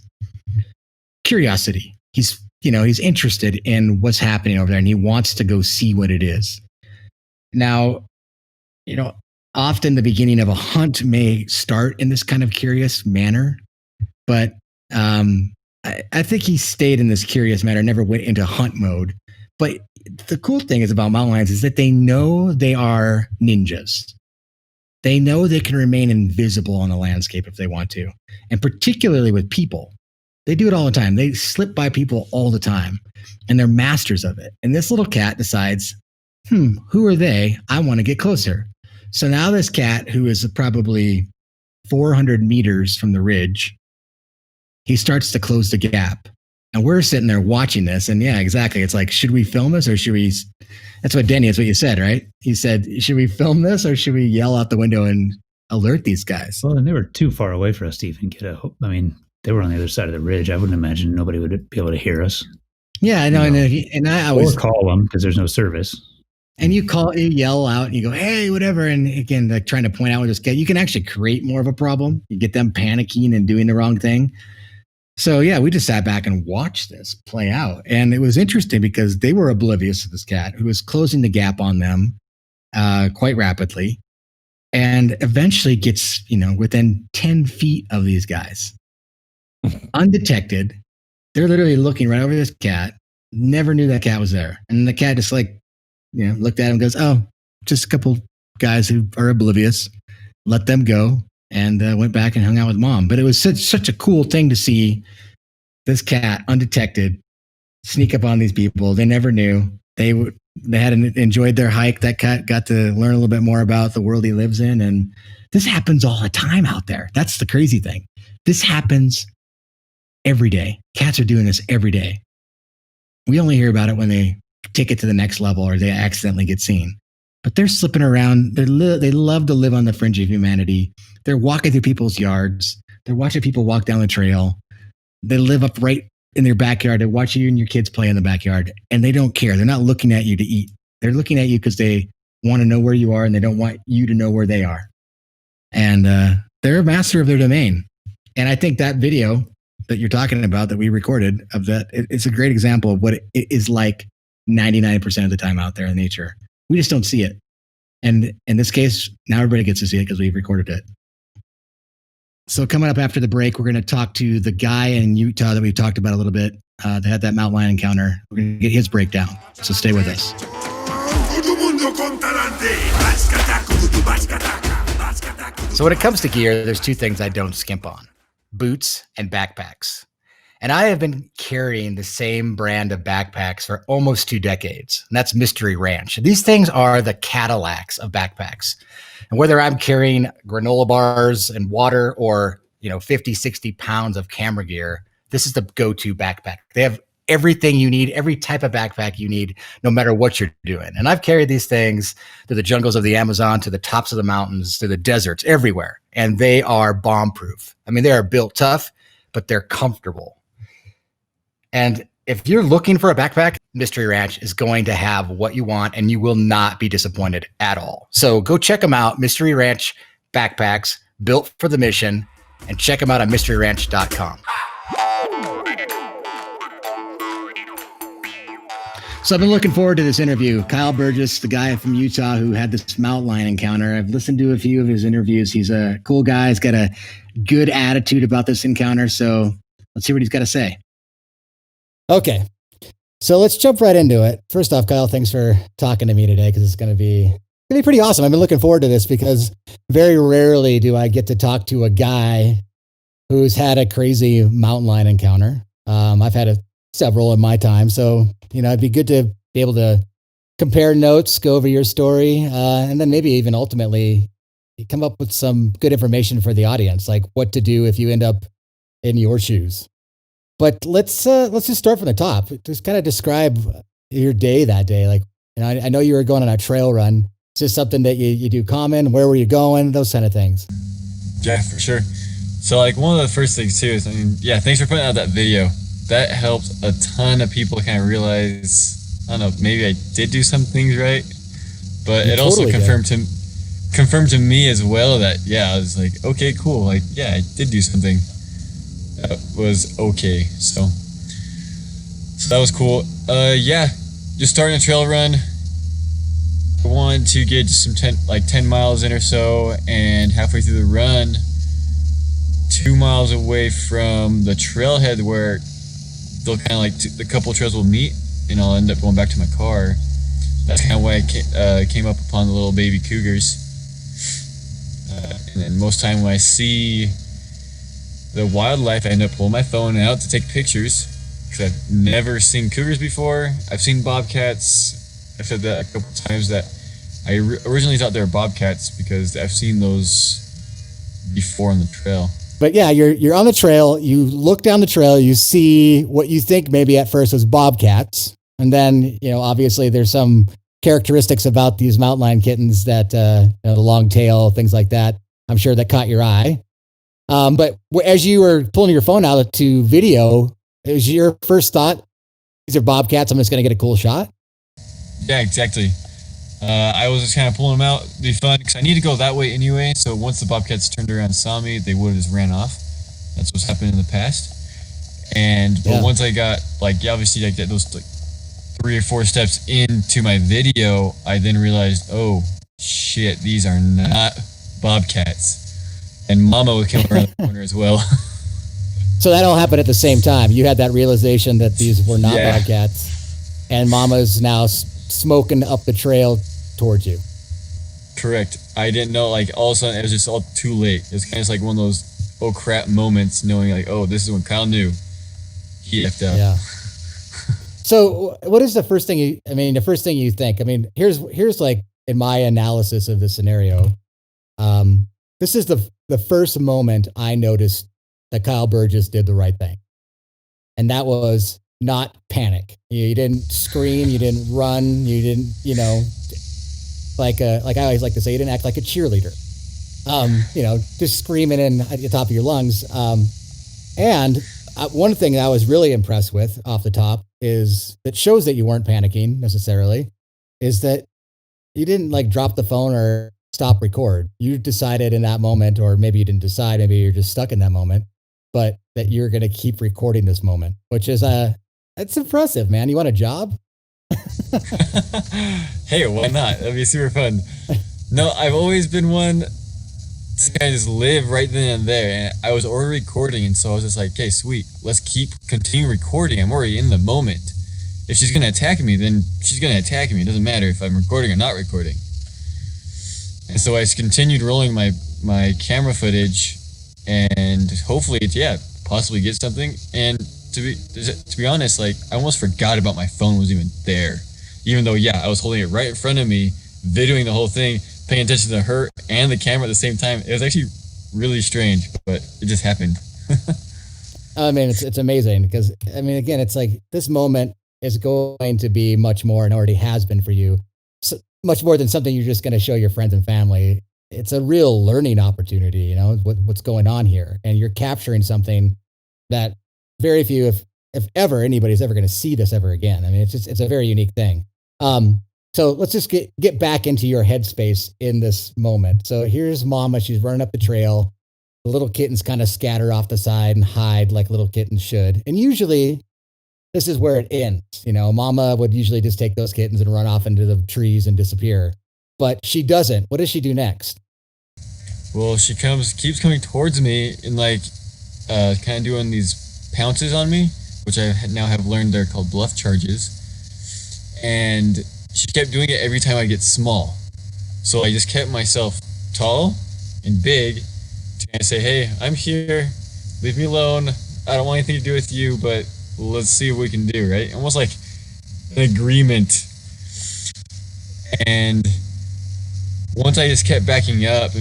curiosity. He's interested in what's happening over there, and he wants to go see what it is. Now, often the beginning of a hunt may start in this kind of curious manner, but I think he stayed in this curious manner, never went into hunt mode. But the cool thing is about mountain lions is that they know they are ninjas. They know they can remain invisible on the landscape if they want to, and particularly with people. They do it all the time. They slip by people all the time, and they're masters of it. And this little cat decides, who are they? I want to get closer. So now this cat, who is probably 400 meters from the ridge, he starts to close the gap. And we're sitting there watching this. And yeah, exactly. It's like, should we film this or should we? That's what Denny, that's what you said, right? He said, should we film this or should we yell out the window and alert these guys? Well, and they were too far away for us to even get they were on the other side of the ridge. I wouldn't imagine nobody would be able to hear us. Yeah, I know. And I always call them because there's no service. And you yell out and you go, hey, whatever. And again, like trying to point out with this cat, you can actually create more of a problem. You get them panicking and doing the wrong thing. So yeah, we just sat back and watched this play out. And it was interesting because they were oblivious to this cat who was closing the gap on them quite rapidly, and eventually gets, within 10 feet of these guys. Undetected. They're literally looking right over this cat. Never knew that cat was there. And the cat just looked at him and goes, oh, just a couple guys who are oblivious. Let them go. And went back and hung out with mom. But it was such a cool thing to see this cat undetected sneak up on these people. They never knew. They hadn't enjoyed their hike. That cat got to learn a little bit more about the world he lives in. And this happens all the time out there. That's the crazy thing. This happens every day. Cats are doing this every day. We only hear about it when they take it to the next level or they accidentally get seen. But they're slipping around. They love to live on the fringe of humanity. They're walking through people's yards. They're watching people walk down the trail. They live up right in their backyard. They watch you and your kids play in the backyard, and they don't care. They're not looking at you to eat. They're looking at you because they want to know where you are, and they don't want you to know where they are. And they're a master of their domain. And I think that video that you're talking about that we recorded of that, it's a great example of what it is like 99% of the time out there in nature. We just don't see it. And in this case, now everybody gets to see it because we've recorded it. So coming up after the break, we're going to talk to the guy in Utah that we've talked about a little bit that had that mountain lion encounter. We're going to get his breakdown. So stay with us. So when it comes to gear, there's two things I don't skimp on: boots and backpacks. And I have been carrying the same brand of backpacks for almost 2 decades. And that's Mystery Ranch. These things are the Cadillacs of backpacks. And whether I'm carrying granola bars and water or, 50, 60 pounds of camera gear, this is the go-to backpack. They have everything you need, every type of backpack you need, no matter what you're doing. And I've carried these things through the jungles of the Amazon, to the tops of the mountains, to the deserts, everywhere. And they are bomb-proof. I mean, they are built tough, but they're comfortable. And if you're looking for a backpack, Mystery Ranch is going to have what you want, and you will not be disappointed at all. So go check them out, Mystery Ranch backpacks, built for the mission, and check them out on mysteryranch.com. So I've been looking forward to this interview. Kyle Burgess, the guy from Utah who had this mountain lion encounter. I've listened to a few of his interviews. He's a cool guy. He's got a good attitude about this encounter. So let's see what he's got to say. Okay, so let's jump right into it. First off, Kyle, thanks for talking to me today because it's going to be pretty awesome. I've been looking forward to this because very rarely do I get to talk to a guy who's had a crazy mountain lion encounter. I've had several in my time, so it'd be good to be able to compare notes, go over your story, and then maybe even ultimately come up with some good information for the audience, like what to do if you end up in your shoes. But let's just start from the top. Just kind of describe your day that day. Like, I know you were going on a trail run. Is this something that you do common? Where were you going? Those kind of things. Yeah, for sure. So one of the first things too is, thanks for putting out that video. That helped a ton of people kind of realize, I don't know, maybe I did do some things right, but it also confirmed to me as well that, I was like, okay, cool. I did do something that was okay. So So that was cool. Yeah, just starting a trail run. I wanted to get just some 10 miles in or so, and halfway through the run, 2 miles away from the trailhead where they'll kind of like the couple trails will meet, and I'll end up going back to my car. That's kind of why I came up upon the little baby cougars. And then most time when I see the wildlife, I end up pulling my phone out to take pictures, because I've never seen cougars before. I've seen bobcats. I've said that a couple times, that I originally thought they were bobcats because I've seen those before on the trail. But yeah, you're on the trail. You look down the trail. You see what you think maybe at first was bobcats, and then obviously there's some characteristics about these mountain lion kittens that the long tail, things like that. I'm sure that caught your eye. But as you were pulling your phone out to video, is your first thought, these are bobcats, I'm just going to get a cool shot? Yeah, exactly. I was just kind of pulling them out. It'd be fun because I need to go that way anyway. So once the bobcats turned around and saw me, they would have just ran off. That's what's happened in the past. But once I got obviously those 3 or 4 steps into my video, I then realized, oh shit, these are not bobcats. And Mama was coming around the corner as well. So that all happened at the same time. You had that realization that these were not bobcats, and Mama's now smoking up the trail towards you. Correct. I didn't know, all of a sudden it was just all too late. It was kind of like one of those oh crap moments, knowing oh, this is when Kyle knew he effed up. Yeah. So what is the first thing you think? I mean, here's in my analysis of the scenario, this is the first moment I noticed that Kyle Burgess did the right thing. And that was not panic. You didn't scream, you didn't run, you didn't, like I always like to say, you didn't act like a cheerleader. Just screaming at the top of your lungs. And one thing that I was really impressed with off the top is that shows that you weren't panicking necessarily, is that you didn't drop the phone or stop record. You decided in that moment, or maybe you didn't decide, maybe you're just stuck in that moment, but that you're going to keep recording this moment, which is it's impressive, man. You want a job? Hey, why not? That'd be super fun. No, I've always been one to kind of just live right then and there. And I was already recording, and so I was just like, okay, sweet. Let's continue recording. I'm already in the moment. If she's going to attack me, then she's going to attack me. It doesn't matter if I'm recording or not recording. And so I just continued rolling my camera footage, and hopefully, possibly get something. And to be honest, I almost forgot about my phone was even there. Even though, I was holding it right in front of me, videoing the whole thing, paying attention to her and the camera at the same time. It was actually really strange, but it just happened. I mean, it's amazing because, again, it's this moment is going to be much more, and already has been for you, so much more than something you're just going to show your friends and family. It's a real learning opportunity, what's going on here. And you're capturing something that very few, if ever, anybody's ever going to see this ever again. I mean, it's a very unique thing. So let's just get back into your headspace in this moment. So here's Mama. She's running up the trail. The little kittens kind of scatter off the side and hide like little kittens should. And usually this is where it ends. Mama would usually just take those kittens and run off into the trees and disappear. But she doesn't. What does she do next? Well, she keeps coming towards me and kind of doing these pounces on me, which I now have learned they're called bluff charges. And she kept doing it every time I get small. So I just kept myself tall and big to kind of say, hey, I'm here. Leave me alone. I don't want anything to do with you, but let's see what we can do, right? Almost like an agreement. And once I just kept backing up,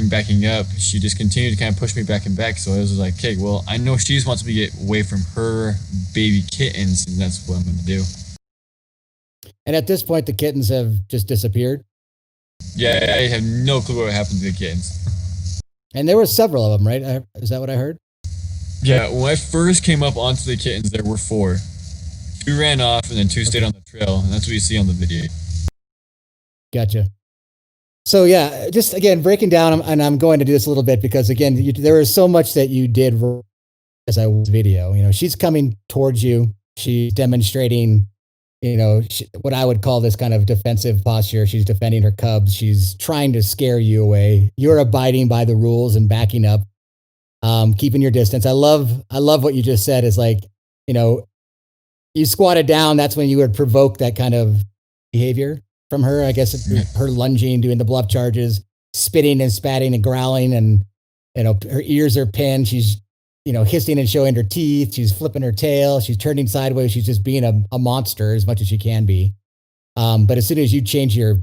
she just continued to kind of push me back and back. So I was like, okay, well, I know she just wants me to get away from her baby kittens, and that's what I'm going to do. And at this point, the kittens have just disappeared? Yeah, I have no clue what happened to the kittens. And there were several of them, right? Is that what I heard? Yeah, when I first came up onto the kittens, there were 4. 2 ran off, and then 2 stayed on the trail, and that's what you see on the video. Gotcha. So yeah, just again, breaking down, and I'm going to do this a little bit because again, there is so much that you did as I was video. She's coming towards you. She's demonstrating, what I would call this kind of defensive posture. She's defending her cubs. She's trying to scare you away. You're abiding by the rules and backing up, keeping your distance. I love what you just said is like, you squatted down. That's when you would provoke that kind of behavior from her. I guess her lunging, doing the bluff charges, spitting and spatting and growling, and her ears are pinned. She's hissing and showing her teeth. She's flipping her tail. She's turning sideways. She's just being a monster as much as she can be. But as soon as you change your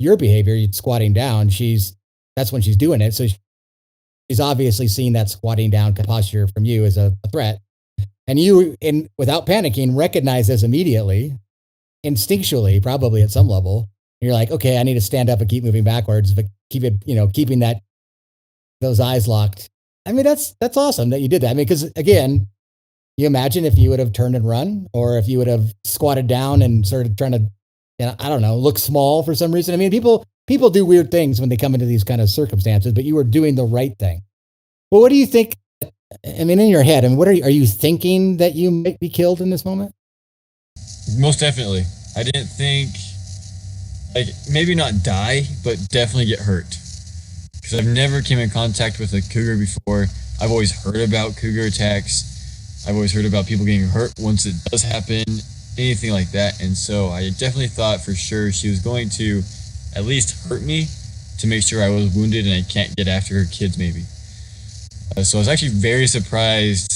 behavior, you're squatting down. That's when she's doing it. So she's obviously seeing that squatting down posture from you as a threat, and you, without panicking, recognize this immediately, instinctually, probably at some level. And you're like, okay, I need to stand up and keep moving backwards, but keeping those eyes locked. I mean, that's awesome that you did that. I mean, because again, you imagine if you would have turned and run, or if you would have squatted down and started trying to, I don't know, look small for some reason. I mean, people do weird things when they come into these kind of circumstances, but you were doing the right thing. Well, what do you think? I mean, in your head, what are you thinking that you might be killed in this moment? Most definitely. I didn't think, maybe not die, but definitely get hurt. Because I've never came in contact with a cougar before. I've always heard about cougar attacks. I've always heard about people getting hurt once it does happen, anything like that. And so I definitely thought for sure she was going to at least hurt me to make sure I was wounded and I can't get after her kids maybe. So I was actually very surprised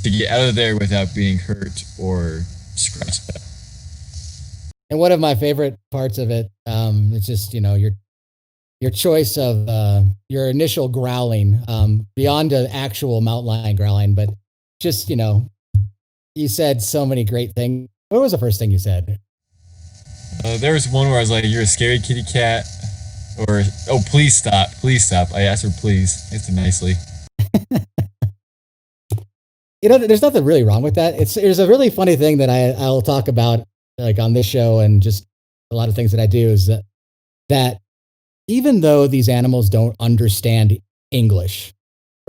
to get out of there without being hurt or scratched up. And one of my favorite parts of it, it's just, your choice of your initial growling, beyond the actual mountain lion growling, but just, you said so many great things. What was the first thing you said? There was one where I was like, "You're a scary kitty cat," or "Oh, please stop, please stop." I asked her, "Please," I said nicely. There's nothing really wrong with that. There's a really funny thing that I'll talk about like on this show and just a lot of things that I do is that even though these animals don't understand English,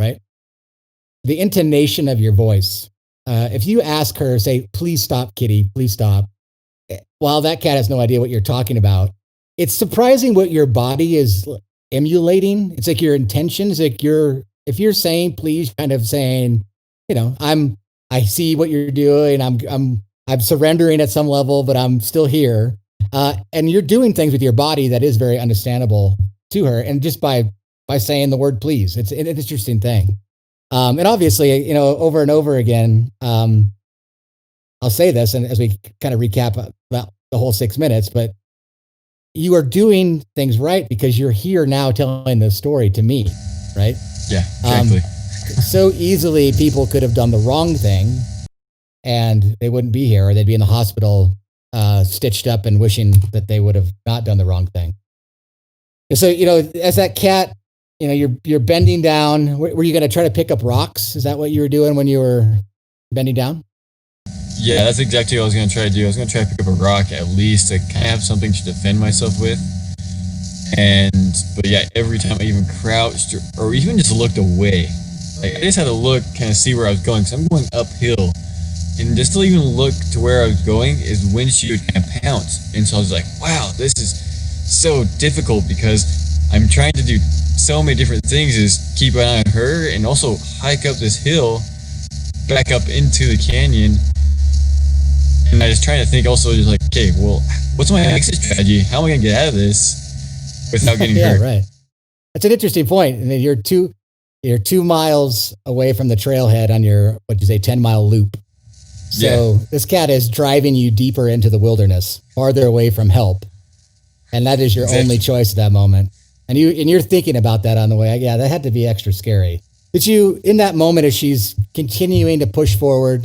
right? The intonation of your voice, if you ask her, say, "Please stop, kitty, please stop," while that cat has no idea what you're talking about, it's surprising what your body is emulating. It's like your intentions, if you're saying please, kind of saying, I see what you're doing. I'm surrendering at some level, but I'm still here. And you're doing things with your body that is very understandable to her. And just by saying the word please, it's an interesting thing. And obviously, over and over again, I'll say this, and as we kind of recap about the whole 6 minutes, but you are doing things right because you're here now telling this story to me, right? Yeah, exactly. So easily people could have done the wrong thing and they wouldn't be here, or they'd be in the hospital stitched up and wishing that they would have not done the wrong thing. And so, as that cat, you're bending down. Were you going to try to pick up rocks? Is that what you were doing when you were bending down? Yeah, that's exactly what I was going to try to do. I was going to try to pick up a rock at least to kind of have something to defend myself with. But yeah, every time I even crouched or even just looked away, I just had to look, kind of see where I was going, because I'm going uphill. And just to even look to where I was going is when she would kind of pounce. And so I was like, wow, this is so difficult because I'm trying to do so many different things, is keep an eye on her and also hike up this hill back up into the canyon. And I was trying to think also, just like, okay, well, what's my exit strategy? How am I going to get out of this without getting hurt? Yeah, right. That's an interesting point. And then you're 2 miles away from the trailhead on your, 10-mile loop. So This cat is driving you deeper into the wilderness, farther away from help. And that is your only choice at that moment. And you're thinking about that on the way. Yeah, that had to be extra scary. Did you, in that moment, as she's continuing to push forward,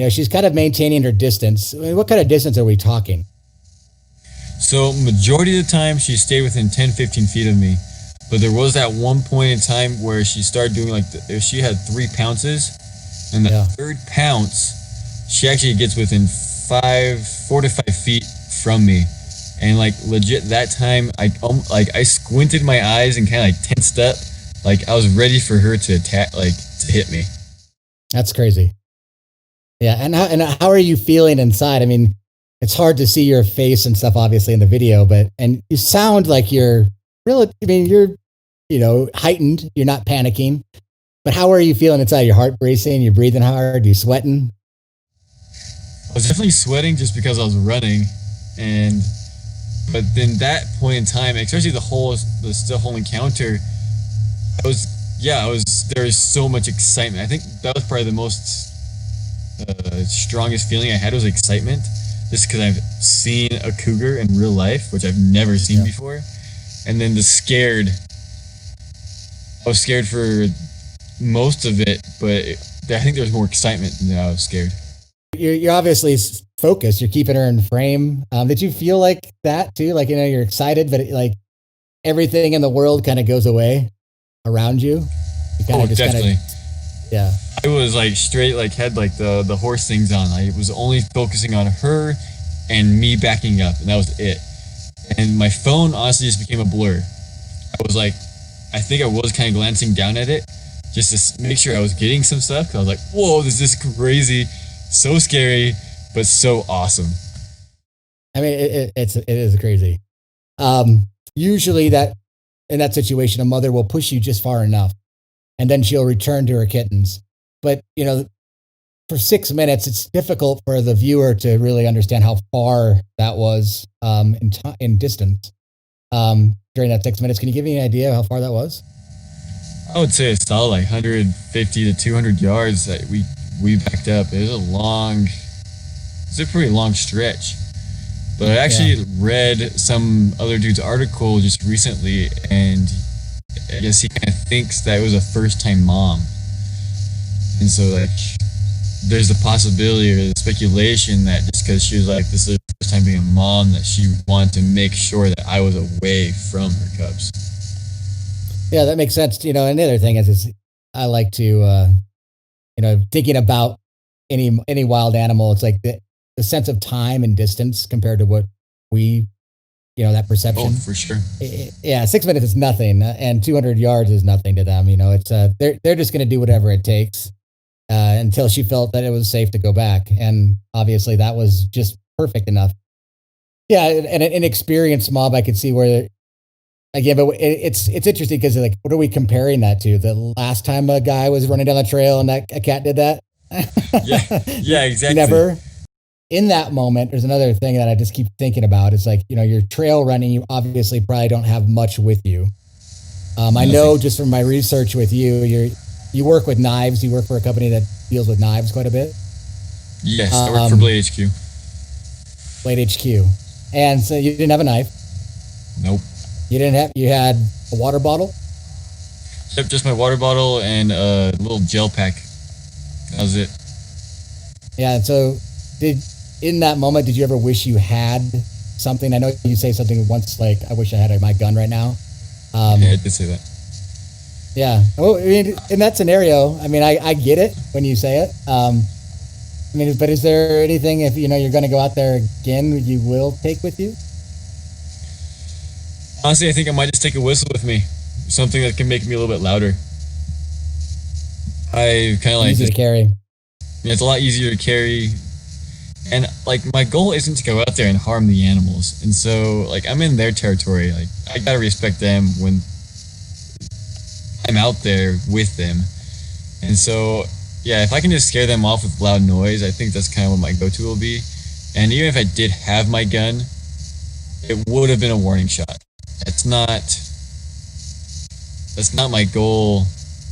she's kind of maintaining her distance. I mean, what kind of distance are we talking? So majority of the time, she stayed within 10, 15 feet of me. But there was that one point in time where she started doing she had 3 pounces. And the third pounce, she actually gets within 4 to 5 feet from me. And legit that time, I squinted my eyes and kind of tensed up. I was ready for her to attack, to hit me. That's crazy. Yeah. And how are you feeling inside? I mean, it's hard to see your face and stuff, obviously, in the video, and you sound like you're really, I mean, you're, heightened. You're not panicking. But how are you feeling inside? Your heart racing? You breathing hard? You sweating? I was definitely sweating just because I was running, but then that point in time, especially the whole encounter, there was so much excitement. I think that was probably the most strongest feeling I had was excitement, just because I've seen a cougar in real life, which I've never seen before, and then I was scared for most of it, but I think there was more excitement than I was scared. You're obviously focused. You're keeping her in frame. Did you feel like that too? Like, you're excited, but like everything in the world kind of goes away around you. Definitely. Yeah. I was like straight, like had like the horse things on. I was only focusing on her and me backing up, and that was it. And my phone honestly just became a blur. I think I was kind of glancing down at it just to make sure I was getting some stuff. Cause I was like, whoa, this is crazy. So scary, but so awesome. I mean, it is crazy. Usually in that situation, a mother will push you just far enough, and then she'll return to her kittens. But for 6 minutes, it's difficult for the viewer to really understand how far that was in distance. During that 6 minutes, can you give me an idea of how far that was? I would say it's solid like 150 to 200 yards that we backed up. It's a pretty long stretch. But I actually read some other dude's article just recently, and I guess he kind of thinks that it was a first-time mom. And so, like, there's the possibility or the speculation that just because she was like, this is the first time being a mom, that she wanted to make sure that I was away from her cubs. Yeah, that makes sense. And the other thing is I like to, thinking about any wild animal, it's like the sense of time and distance compared to what we, that perception. Oh, for sure. 6 minutes is nothing, and 200 yards is nothing to them. It's they're just going to do whatever it takes until she felt that it was safe to go back, and obviously that was just perfect enough. Yeah, and an inexperienced mob, I could see where. Again, but it's interesting because like, what are we comparing that to? The last time a guy was running down the trail and a cat did that? Yeah, exactly. Never. In that moment, there's another thing that I just keep thinking about. It's like, you're trail running. You obviously probably don't have much with you. I know just from my research with you work with knives. You work for a company that deals with knives quite a bit. Yes, I work for Blade HQ. Blade HQ. And so you didn't have a knife. Nope. You had a water bottle? Yep, just my water bottle and a little gel pack. That was it. Yeah, so in that moment, did you ever wish you had something? I know you say something once, like, I wish I had my gun right now. Yeah, I did say that. Yeah. Well, I mean, in that scenario, I mean, I get it when you say it. But is there anything, if you're going to go out there again, you will take with you? Honestly, I think I might just take a whistle with me. Something that can make me a little bit louder. I kind of like easy to carry. Yeah, it's a lot easier to carry. And like my goal isn't to go out there and harm the animals. And so like I'm in their territory. Like I gotta respect them when I'm out there with them. And so yeah, if I can just scare them off with loud noise, I think that's kind of what my go-to will be. And even if I did have my gun, it would have been a warning shot. That's not my goal,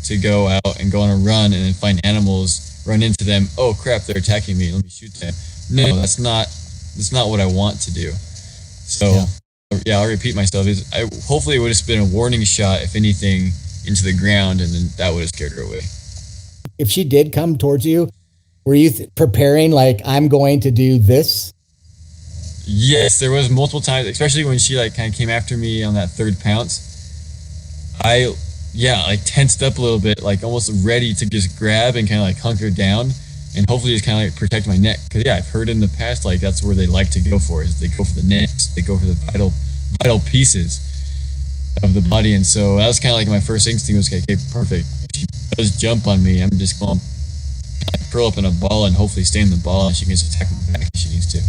to go out and go on a run and then find animals, run into them. Oh crap, they're attacking me. Let me shoot them. No, that's not what I want to do. So yeah, I'll repeat myself. Hopefully it would have just been a warning shot, if anything, into the ground, and then that would have scared her away. If she did come towards you, were you preparing like, I'm going to do this? Yes, there was multiple times, especially when she like kind of came after me on that third pounce. I tensed up a little bit, like almost ready to just grab and kind of like hunker down and hopefully just kind of like protect my neck. Because I've heard in the past, like that's where they like to go for, is they go for the necks, they go for the vital pieces of the body. And so that was kind of like my first instinct was, okay, perfect. If she does jump on me, I'm just going to curl up in a ball and hopefully stay in the ball, and she can just attack me back if she needs to.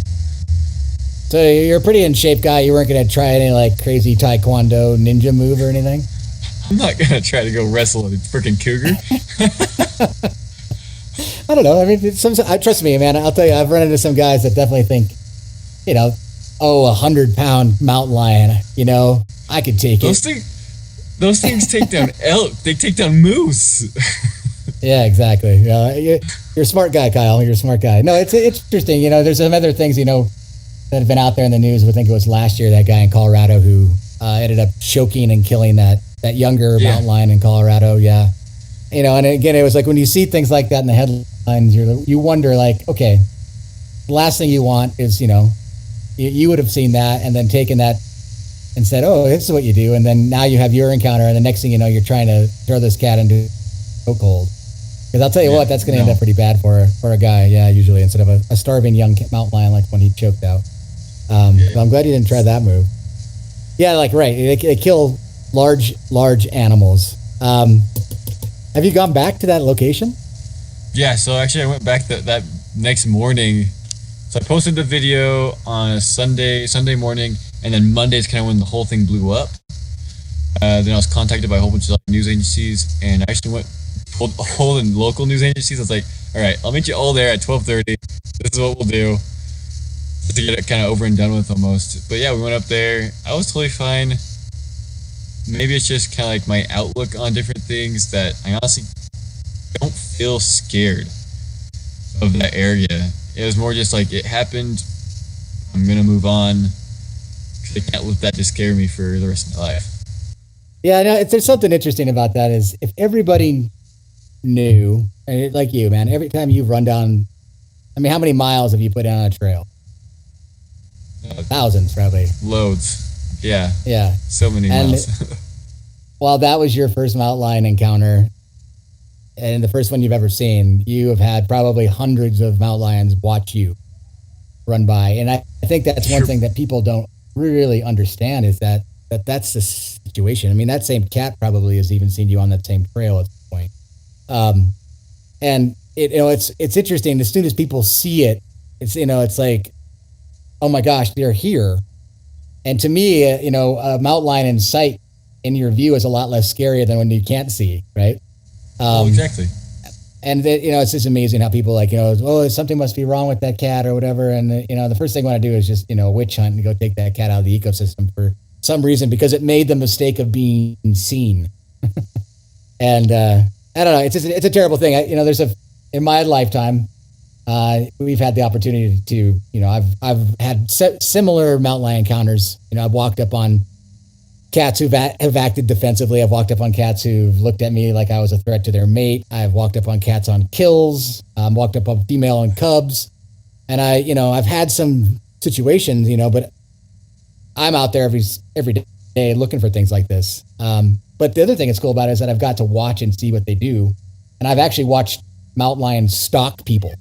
So you're a pretty in shape guy. You weren't going to try any like crazy taekwondo ninja move or anything? I'm not going to try to go wrestle a freaking cougar. I don't know. I mean, trust me, man. I'll tell you, I've run into some guys that definitely think, you know, 100-pound mountain lion, you know, I could take Those things take down elk. They take down moose. Yeah, exactly. You're a smart guy, Kyle. You're a smart guy. No, it's interesting. You know, there's some other things, you know, that have been out there in the news. I think it was last year, that guy in Colorado who ended up choking and killing that younger mountain lion in Colorado. Yeah. You know, and again, it was like when you see things like that in the headlines, you wonder, like, okay, the last thing you want is, you know, you would have seen that and then taken that and said, oh, this is what you do. And then now you have your encounter, and the next thing you know, you're trying to throw this cat into so cold. Because I'll tell you what, that's going to end up pretty bad for a guy, usually, instead of a starving young mountain lion like when he choked out. But I'm glad you didn't try that move. Yeah, like, right. They kill large animals. Have you gone back to that location? Yeah, so actually I went back that next morning. So I posted the video on a Sunday morning, and then Monday's kind of when the whole thing blew up. Then I was contacted by a whole bunch of news agencies, and I actually pulled a hole in local news agencies. I was like, all right, I'll meet you all there at 12:30. This is what we'll do. Just to get it kind of over and done with almost. But yeah, we went up there. I was totally fine. Maybe it's just kind of like my outlook on different things that I honestly don't feel scared of that area. It was more just like, it happened, I'm going to move on, because I can't let that just scare me for the rest of my life. Yeah, I know. There's something interesting about that is if everybody knew, like you, man, every time you've run down, I mean, how many miles have you put down on a trail? Thousands, probably. Loads. Yeah. So many miles. While that was your first mountain lion encounter, and the first one you've ever seen, you have had probably hundreds of mountain lions watch you run by. And I think that's one thing that people don't really understand, is that's the situation. I mean, that same cat probably has even seen you on that same trail at this point. And it's interesting. As soon as people see it, it's like, oh my gosh, they're here. And to me, a mountain lion in sight in your view is a lot less scary than when you can't see, right? Exactly. And it's just amazing how people something must be wrong with that cat or whatever. And the first thing I want to do is just witch hunt and go take that cat out of the ecosystem for some reason, because it made the mistake of being seen. And I don't know, it's a terrible thing. In my lifetime, we've had the opportunity to, I've had similar mountain lion encounters. I've walked up on cats who have acted defensively. I've walked up on cats who've looked at me like I was a threat to their mate. I've walked up on cats on kills. Walked up on female and cubs. And I've had some situations, but I'm out there every day looking for things like this. But the other thing that's cool about it is that I've got to watch and see what they do. And I've actually watched mountain lions stalk people.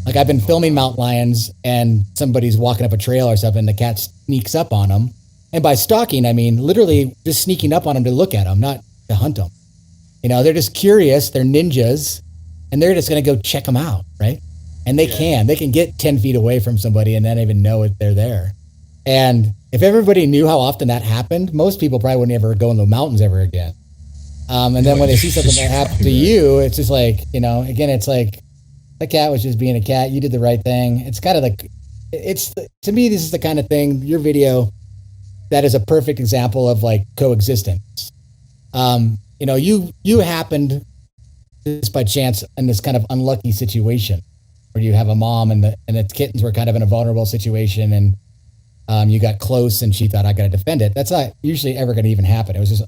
Like, I've been filming mountain lions and somebody's walking up a trail or something, the cat sneaks up on them. And by stalking, I mean literally just sneaking up on them to look at them, not to hunt them. They're just curious, they're ninjas, and they're just going to go check them out, right? And they can get 10 feet away from somebody and not even know if they're there. And if everybody knew how often that happened, most people probably wouldn't ever go in the mountains ever again. And then when they see something that happened to you, it's just like, again, it's like, the cat was just being a cat. You did the right thing. It's kind of to me, this is the kind of thing, your video, that is a perfect example of like coexistence. You happened just by chance in this kind of unlucky situation where you have a mom and the kittens were kind of in a vulnerable situation, and you got close and she thought, I got to defend it. That's not usually ever going to even happen. It was just,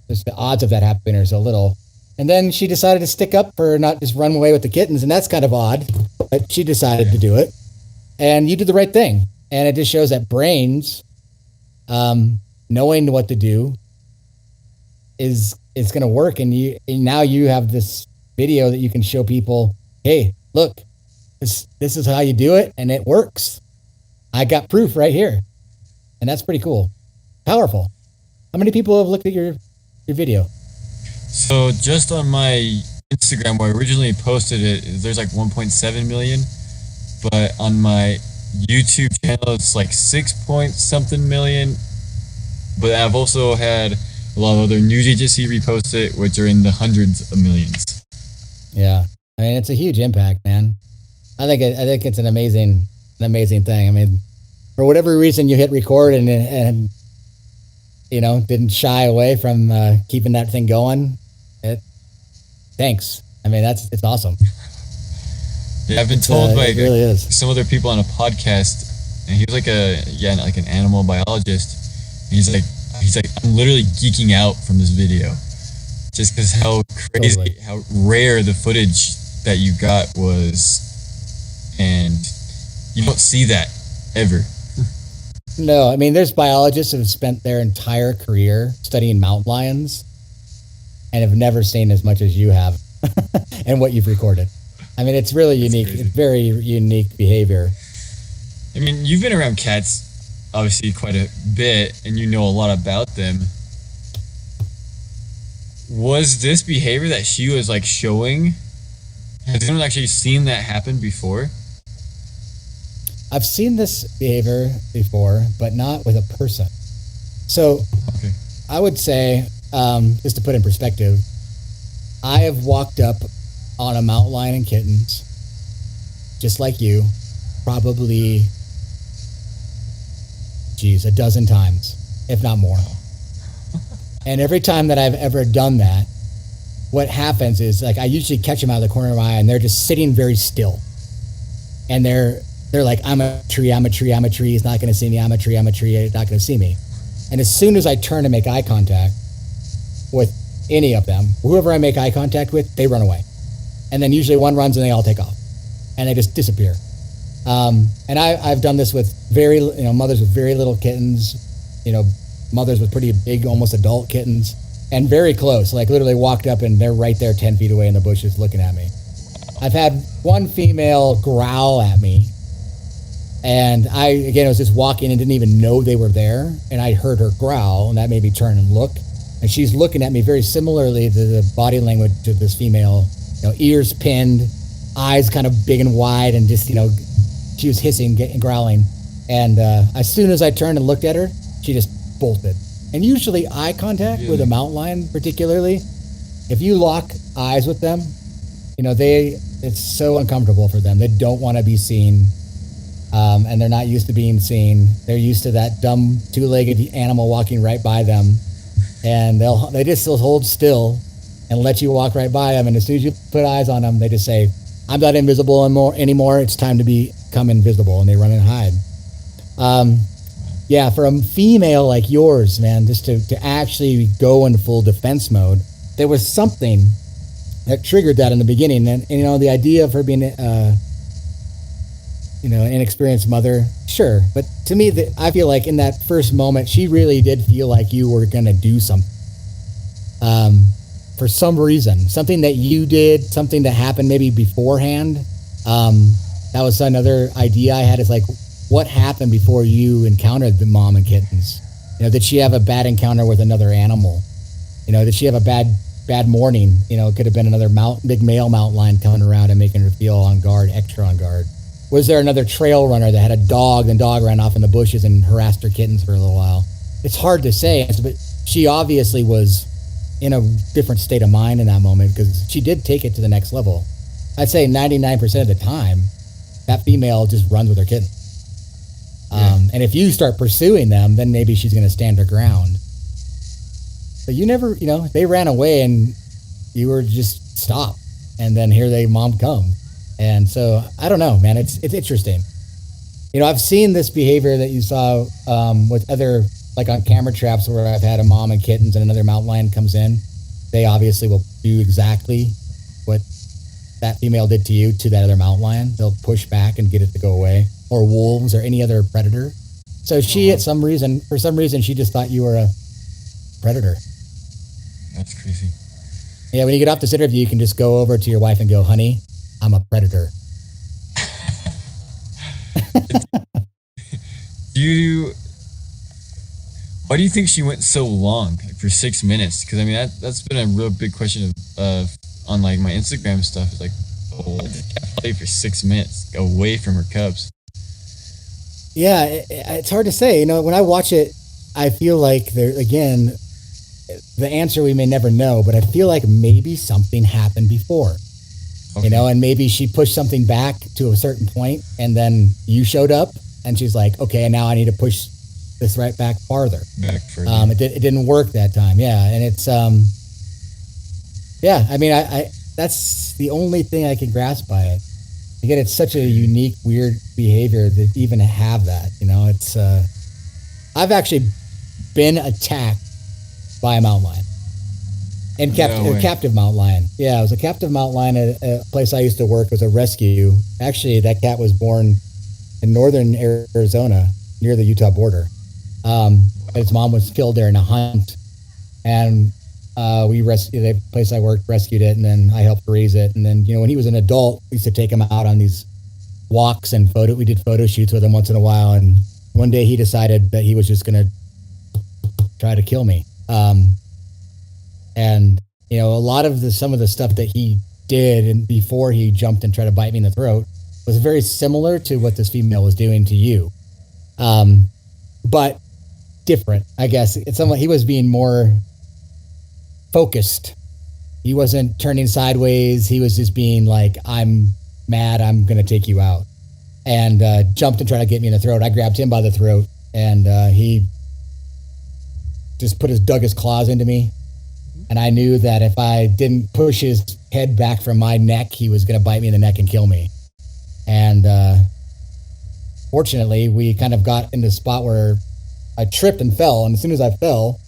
just the odds of that happening are so little. And then she decided to stick up for her, not just run away with the kittens. And that's kind of odd, but she decided to do it. And you did the right thing. And it just shows that brains, knowing what to do is going to work. And now you have this video that you can show people, hey, look, this is how you do it. And it works. I got proof right here. And that's pretty cool. Powerful. How many people have looked at your video? So just on my Instagram where I originally posted it, there's like 1.7 million, but on my YouTube channel it's like 6 point something million. But I've also had a lot of other news agency repost it, which are in the hundreds of millions. Yeah, I mean it's a huge impact, man. I think it's an amazing thing. I mean, for whatever reason you hit record and you know didn't shy away from keeping that thing going. Thanks. I mean it's awesome. Yeah, I've been told by really is. some other people on a podcast, and he was like like an animal biologist. And he's like I'm literally geeking out from this video, just because how crazy, how rare the footage that you got was, and you don't see that ever. No, I mean there's biologists who have spent their entire career studying mountain lions, and have never seen as much as you have, and what you've recorded. I mean, it's really unique. It's very unique behavior. I mean, you've been around cats, obviously, quite a bit, and you know a lot about them. Was this behavior that she was like showing? Has anyone actually seen that happen before? I've seen this behavior before, but not with a person. So, Okay. I would say, just to put in perspective, I have walked up on a mountain lion and kittens, just like you, probably, a dozen times, if not more. And every time that I've ever done that, what happens is like I usually catch them out of the corner of my eye, and they're just sitting very still, and they're like, I'm a tree, he's not going to see me, I'm a tree, he's not going to see me. And as soon as I turn to make eye contact with any of them, whoever I make eye contact with, they run away. And then usually one runs and they all take off, and they just disappear. And I've done this with mothers with very little kittens, mothers with pretty big, almost adult kittens, and very close, like literally walked up and they're right there 10 feet away in the bushes looking at me. I've had one female growl at me, and I was just walking and didn't even know they were there, and I heard her growl, and that made me turn and look, and she's looking at me very similarly to the body language of this female, ears pinned, eyes kind of big and wide, and just, she was hissing and growling. And as soon as I turned and looked at her, she just bolted. And usually eye contact with a mountain lion, particularly, if you lock eyes with them, it's so uncomfortable for them. They don't want to be seen, and they're not used to being seen. They're used to that dumb two-legged animal walking right by them, and they just hold still and let you walk right by them. And as soon as you put eyes on them, they just say, I'm not invisible anymore. It's time to become invisible. And they run and hide. For a female like yours, man, just to actually go in full defense mode, there was something that triggered that in the beginning. And the idea of her being, an inexperienced mother, sure. But to me, I feel like in that first moment, she really did feel like you were going to do something. For some reason, something that you did, something that happened maybe beforehand. That was another idea I had, is like, what happened before you encountered the mom and kittens? Did she have a bad encounter with another animal? Did she have a bad morning? It could have been another big male mountain lion coming around and making her feel extra on guard. Was there another trail runner that had a dog, and dog ran off in the bushes and harassed her kittens for a little while? It's hard to say, but she obviously was in a different state of mind in that moment, because she did take it to the next level. I'd say 99% of the time, that female just runs with her kitten. And if you start pursuing them, then maybe she's going to stand her ground. But you never, they ran away and you were just stopped. And then here mom come. And so, I don't know, man, it's interesting. I've seen this behavior that you saw with other, like on camera traps, where I've had a mom and kittens and another mountain lion comes in. They obviously will do exactly what that female did to you to that other mountain lion. They'll push back and get it to go away, or wolves or any other predator. So she, for some reason, she just thought you were a predator. That's crazy. Yeah, when you get off this interview, you can just go over to your wife and go, honey, I'm a predator. Why do you think she went so long, like for 6 minutes? Because I mean, that's been a real big question of on like my Instagram stuff. It's like, oh, let the cat play for 6 minutes away from her cubs. Yeah, it's hard to say. When I watch it, I feel like again, the answer we may never know, but I feel like maybe something happened before. Okay. And maybe she pushed something back to a certain point, and then you showed up, and she's like, okay, now I need to push this right back farther. It didn't work that time. Yeah, and it's yeah. I mean, I that's the only thing I can grasp by it. Again, it's such a unique, weird behavior to even have that. It's I've actually been attacked by a mountain lion. And a captive mountain lion. Yeah, it was a captive mountain lion at a place I used to work. It was a rescue. Actually, that cat was born in northern Arizona near the Utah border. His mom was killed there in a hunt. And the place I worked rescued it, and then I helped raise it. And then, when he was an adult, we used to take him out on these walks and we did photo shoots with him once in a while. And one day he decided that he was just going to try to kill me. And a lot of some of the stuff that he did and before he jumped and tried to bite me in the throat was very similar to what this female was doing to you. But different, I guess. He was being more focused. He wasn't turning sideways. He was just being like, I'm mad, I'm going to take you out. And jumped and tried to get me in the throat. I grabbed him by the throat, and he just dug his claws into me. And I knew that if I didn't push his head back from my neck, he was going to bite me in the neck and kill me. And fortunately, we kind of got into a spot where I tripped and fell. And as soon as I fell,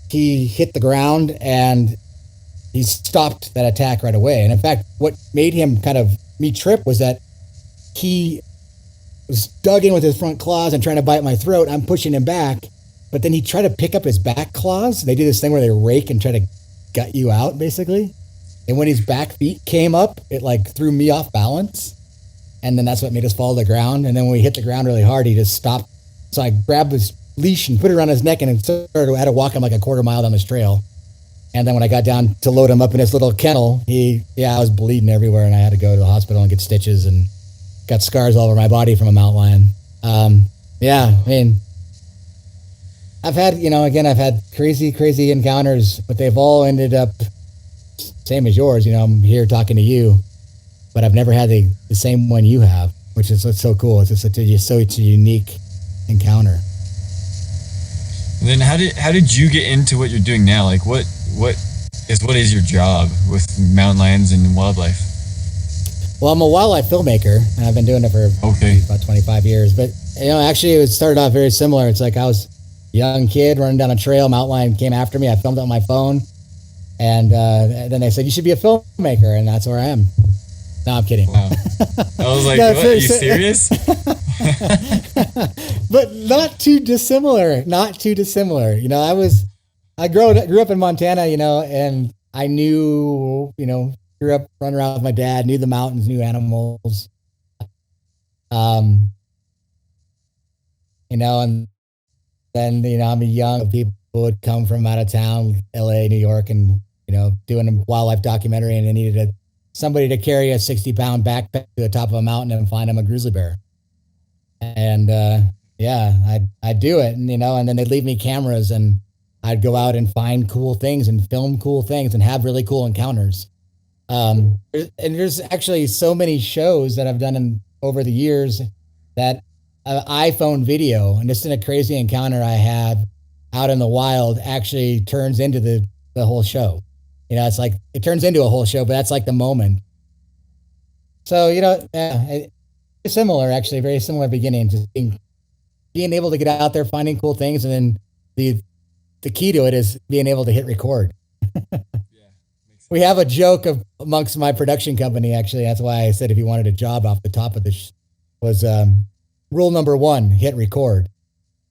he hit the ground and he stopped that attack right away. And in fact, what made me trip was that he was dug in with his front claws and trying to bite my throat. I'm pushing him back. But then he tried to pick up his back claws. They do this thing where they rake and try to gut you out, basically. And when his back feet came up, it threw me off balance. And then that's what made us fall to the ground. And then when we hit the ground really hard, he just stopped. So I grabbed his leash and put it around his neck and I had to walk him like a quarter mile down this trail. And then when I got down to load him up in his little kennel, I was bleeding everywhere and I had to go to the hospital and get stitches and got scars all over my body from a mountain lion. I've had, I've had crazy encounters, but they've all ended up same as yours. I'm here talking to you, but I've never had the same one you have, which is so cool. It's just such a unique encounter. And then how did you get into what you're doing now? Like what is your job with mountain lions and wildlife? Well, I'm a wildlife filmmaker, and I've been doing it for about 25 years. But actually, it started off very similar. It's like I was young kid running down a trail, mountain lion came after me. I filmed it on my phone, and then they said you should be a filmmaker, and that's where I am. No, I'm kidding. Wow. I was like, what? Are you serious? But not too dissimilar. I grew up in Montana, and I knew, grew up running around with my dad, knew the mountains, knew animals, and then, I'm young. People would come from out of town, LA, New York, and, doing a wildlife documentary, and they needed somebody to carry a 60-pound backpack to the top of a mountain and find them a grizzly bear. And, I'd do it, and, and then they'd leave me cameras, and I'd go out and find cool things and film cool things and have really cool encounters. And there's actually so many shows that I've done over the years that iPhone video, and this is a crazy encounter I had out in the wild, actually turns into the whole show. It's like it turns into a whole show, but that's like the moment. So similar, actually, very similar beginning, just being able to get out there, finding cool things, and then the key to it is being able to hit record. We have a joke amongst my production company. Actually, that's why I said if you wanted a job off the top of this was. Rule number 1, hit record.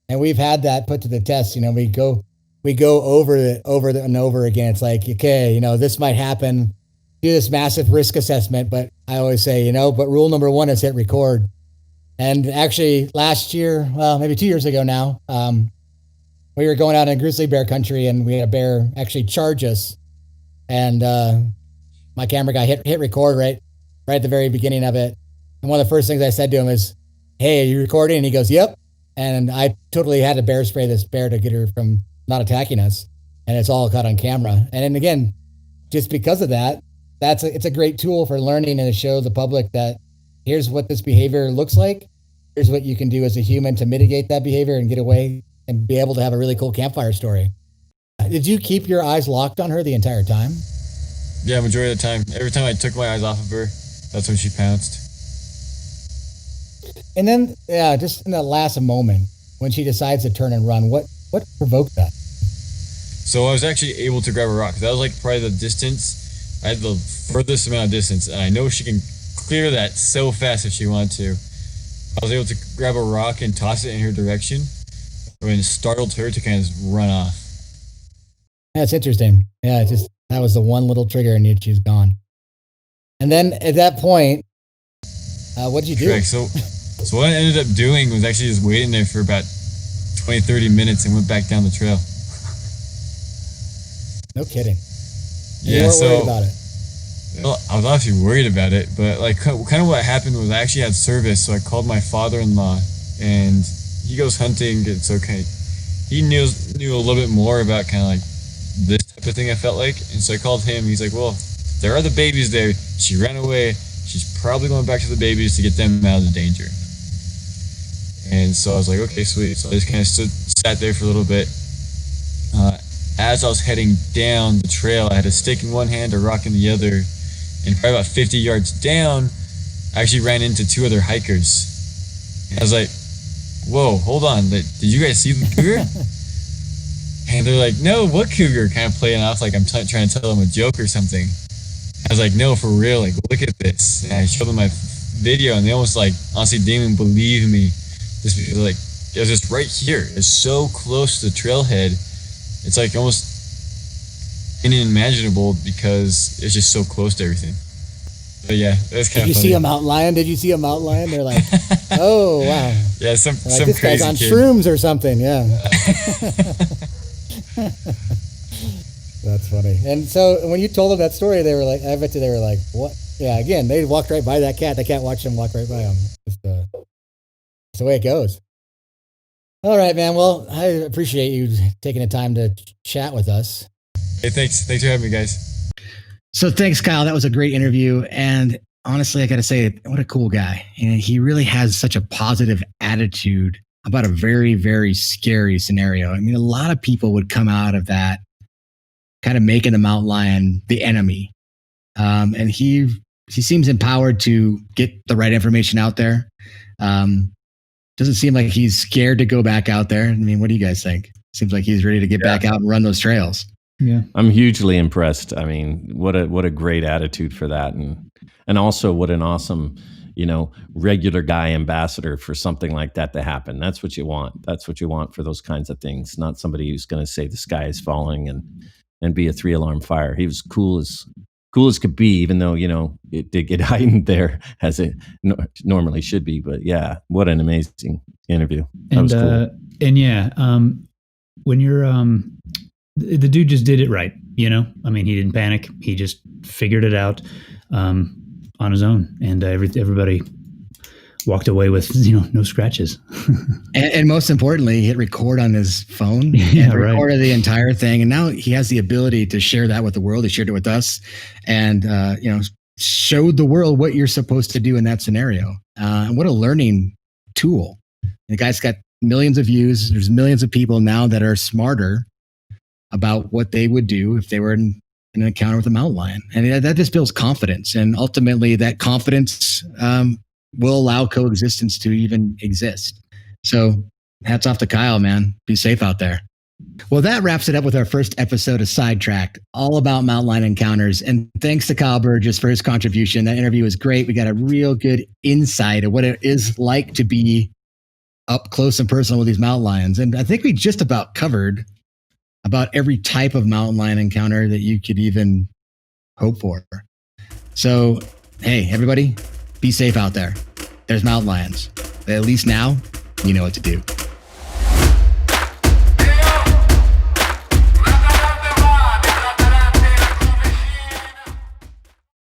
And we've had that put to the test. We go over it and over again. It's like, okay, this might happen, do this massive risk assessment, but I always say, but rule number 1 is hit record. And actually last year, well, maybe 2 years ago now, we were going out in grizzly bear country and we had a bear actually charge us. And my camera guy hit record right at the very beginning of it. And one of the first things I said to him is, "Hey, are you recording?" And he goes, "Yep." And I totally had to bear spray this bear to get her from not attacking us. And it's all caught on camera. And then again, just because of that, it's a great tool for learning and to show the public that here's what this behavior looks like. Here's what you can do as a human to mitigate that behavior and get away and be able to have a really cool campfire story. Did you keep your eyes locked on her the entire time? Yeah, majority of the time. Every time I took my eyes off of her, that's when she pounced. And then, yeah, just in that last moment when she decides to turn and run, what provoked that? So I was actually able to grab a rock. That was like probably the distance. I had the furthest amount of distance, and I know she can clear that so fast if she wanted to. I was able to grab a rock and toss it in her direction, and it startled her to kind of run off. That's interesting. Yeah, that was the one little trigger, and she's gone. And then at that point, what did you do? Correct. So what I ended up doing was actually just waiting there for about 20, 30 minutes and went back down the trail. No kidding. Yeah, you weren't worried about it. Well, I was obviously worried about it, but like kind of what happened was I actually had service, so I called my father-in-law, and he goes hunting. It's okay. He knew a little bit more about kind of like this type of thing. I felt like, and so I called him. He's like, "Well, there are the babies there. She ran away. She's probably going back to the babies to get them out of the danger." And so I was like, "Okay, sweet." So I just kind of sat there for a little bit. As I was heading down the trail, I had a stick in one hand, a rock in the other, and probably about 50 yards down, I actually ran into two other hikers. And I was like, "Whoa, hold on, did you guys see the cougar?" And they're like, "No, what cougar?" Kind of playing off like I'm trying to tell them a joke or something. I was like, "No, for real, like, look at this." And I showed them my video, and they almost like honestly didn't even believe me. Just because like it was just right here. It's so close to the trailhead. It's like almost unimaginable because it's just so close to everything. But yeah, it was kind of funny. Did you see a mountain lion? They're like, "Oh, wow." Yeah, some like, this crazy guy's on kid. shrooms or something. Yeah. That's funny. And so when you told them that story, they were like, I bet you they were like, "What?" Yeah, again, they walked right by that cat. The cat watched them walk right by them. It's the way it goes. All right, man. Well, I appreciate you taking the time to chat with us. Hey, thanks for having me, guys. So thanks, Kyle. That was a great interview. And honestly, I got to say, what a cool guy. And he really has such a positive attitude about a very, very scary scenario. I mean, a lot of people would come out of that kind of making the mountain lion the enemy. And he seems empowered to get the right information out there. Doesn't seem like he's scared to go back out there. I mean, what do you guys think? Seems like he's ready to get back out and run those trails. Yeah, I'm hugely impressed. I mean, what a great attitude for that, and also what an awesome, regular guy ambassador for something like that to happen. That's what you want. That's what you want for those kinds of things. Not somebody who's going to say the sky is falling and be a 3-alarm fire. He was cool as could be, even though, it did get heightened there as it normally should be. But yeah, what an amazing interview. That was cool. And yeah, when you're, the dude just did it right. I mean, he didn't panic. He just figured it out on his own. And everybody walked away with, no scratches. and most importantly, he hit record on his phone and recorded the entire thing. And now he has the ability to share that with the world. He shared it with us and, showed the world what you're supposed to do in that scenario. And what a learning tool. The guy's got millions of views. There's millions of people now that are smarter about what they would do if they were in an encounter with a mountain lion. And that just builds confidence. And ultimately that confidence, will allow coexistence to even exist. So hats off to Kyle, man. Be safe out there. Well, that wraps it up with our first episode of SideTracked, all about mountain lion encounters. And thanks to Kyle Burgess for his contribution. That interview was great. We got a real good insight of what it is like to be up close and personal with these mountain lions. And I think we just about covered about every type of mountain lion encounter that you could even hope for. So, hey, everybody, be safe out there. There's mountain lions. But at least now, you know what to do.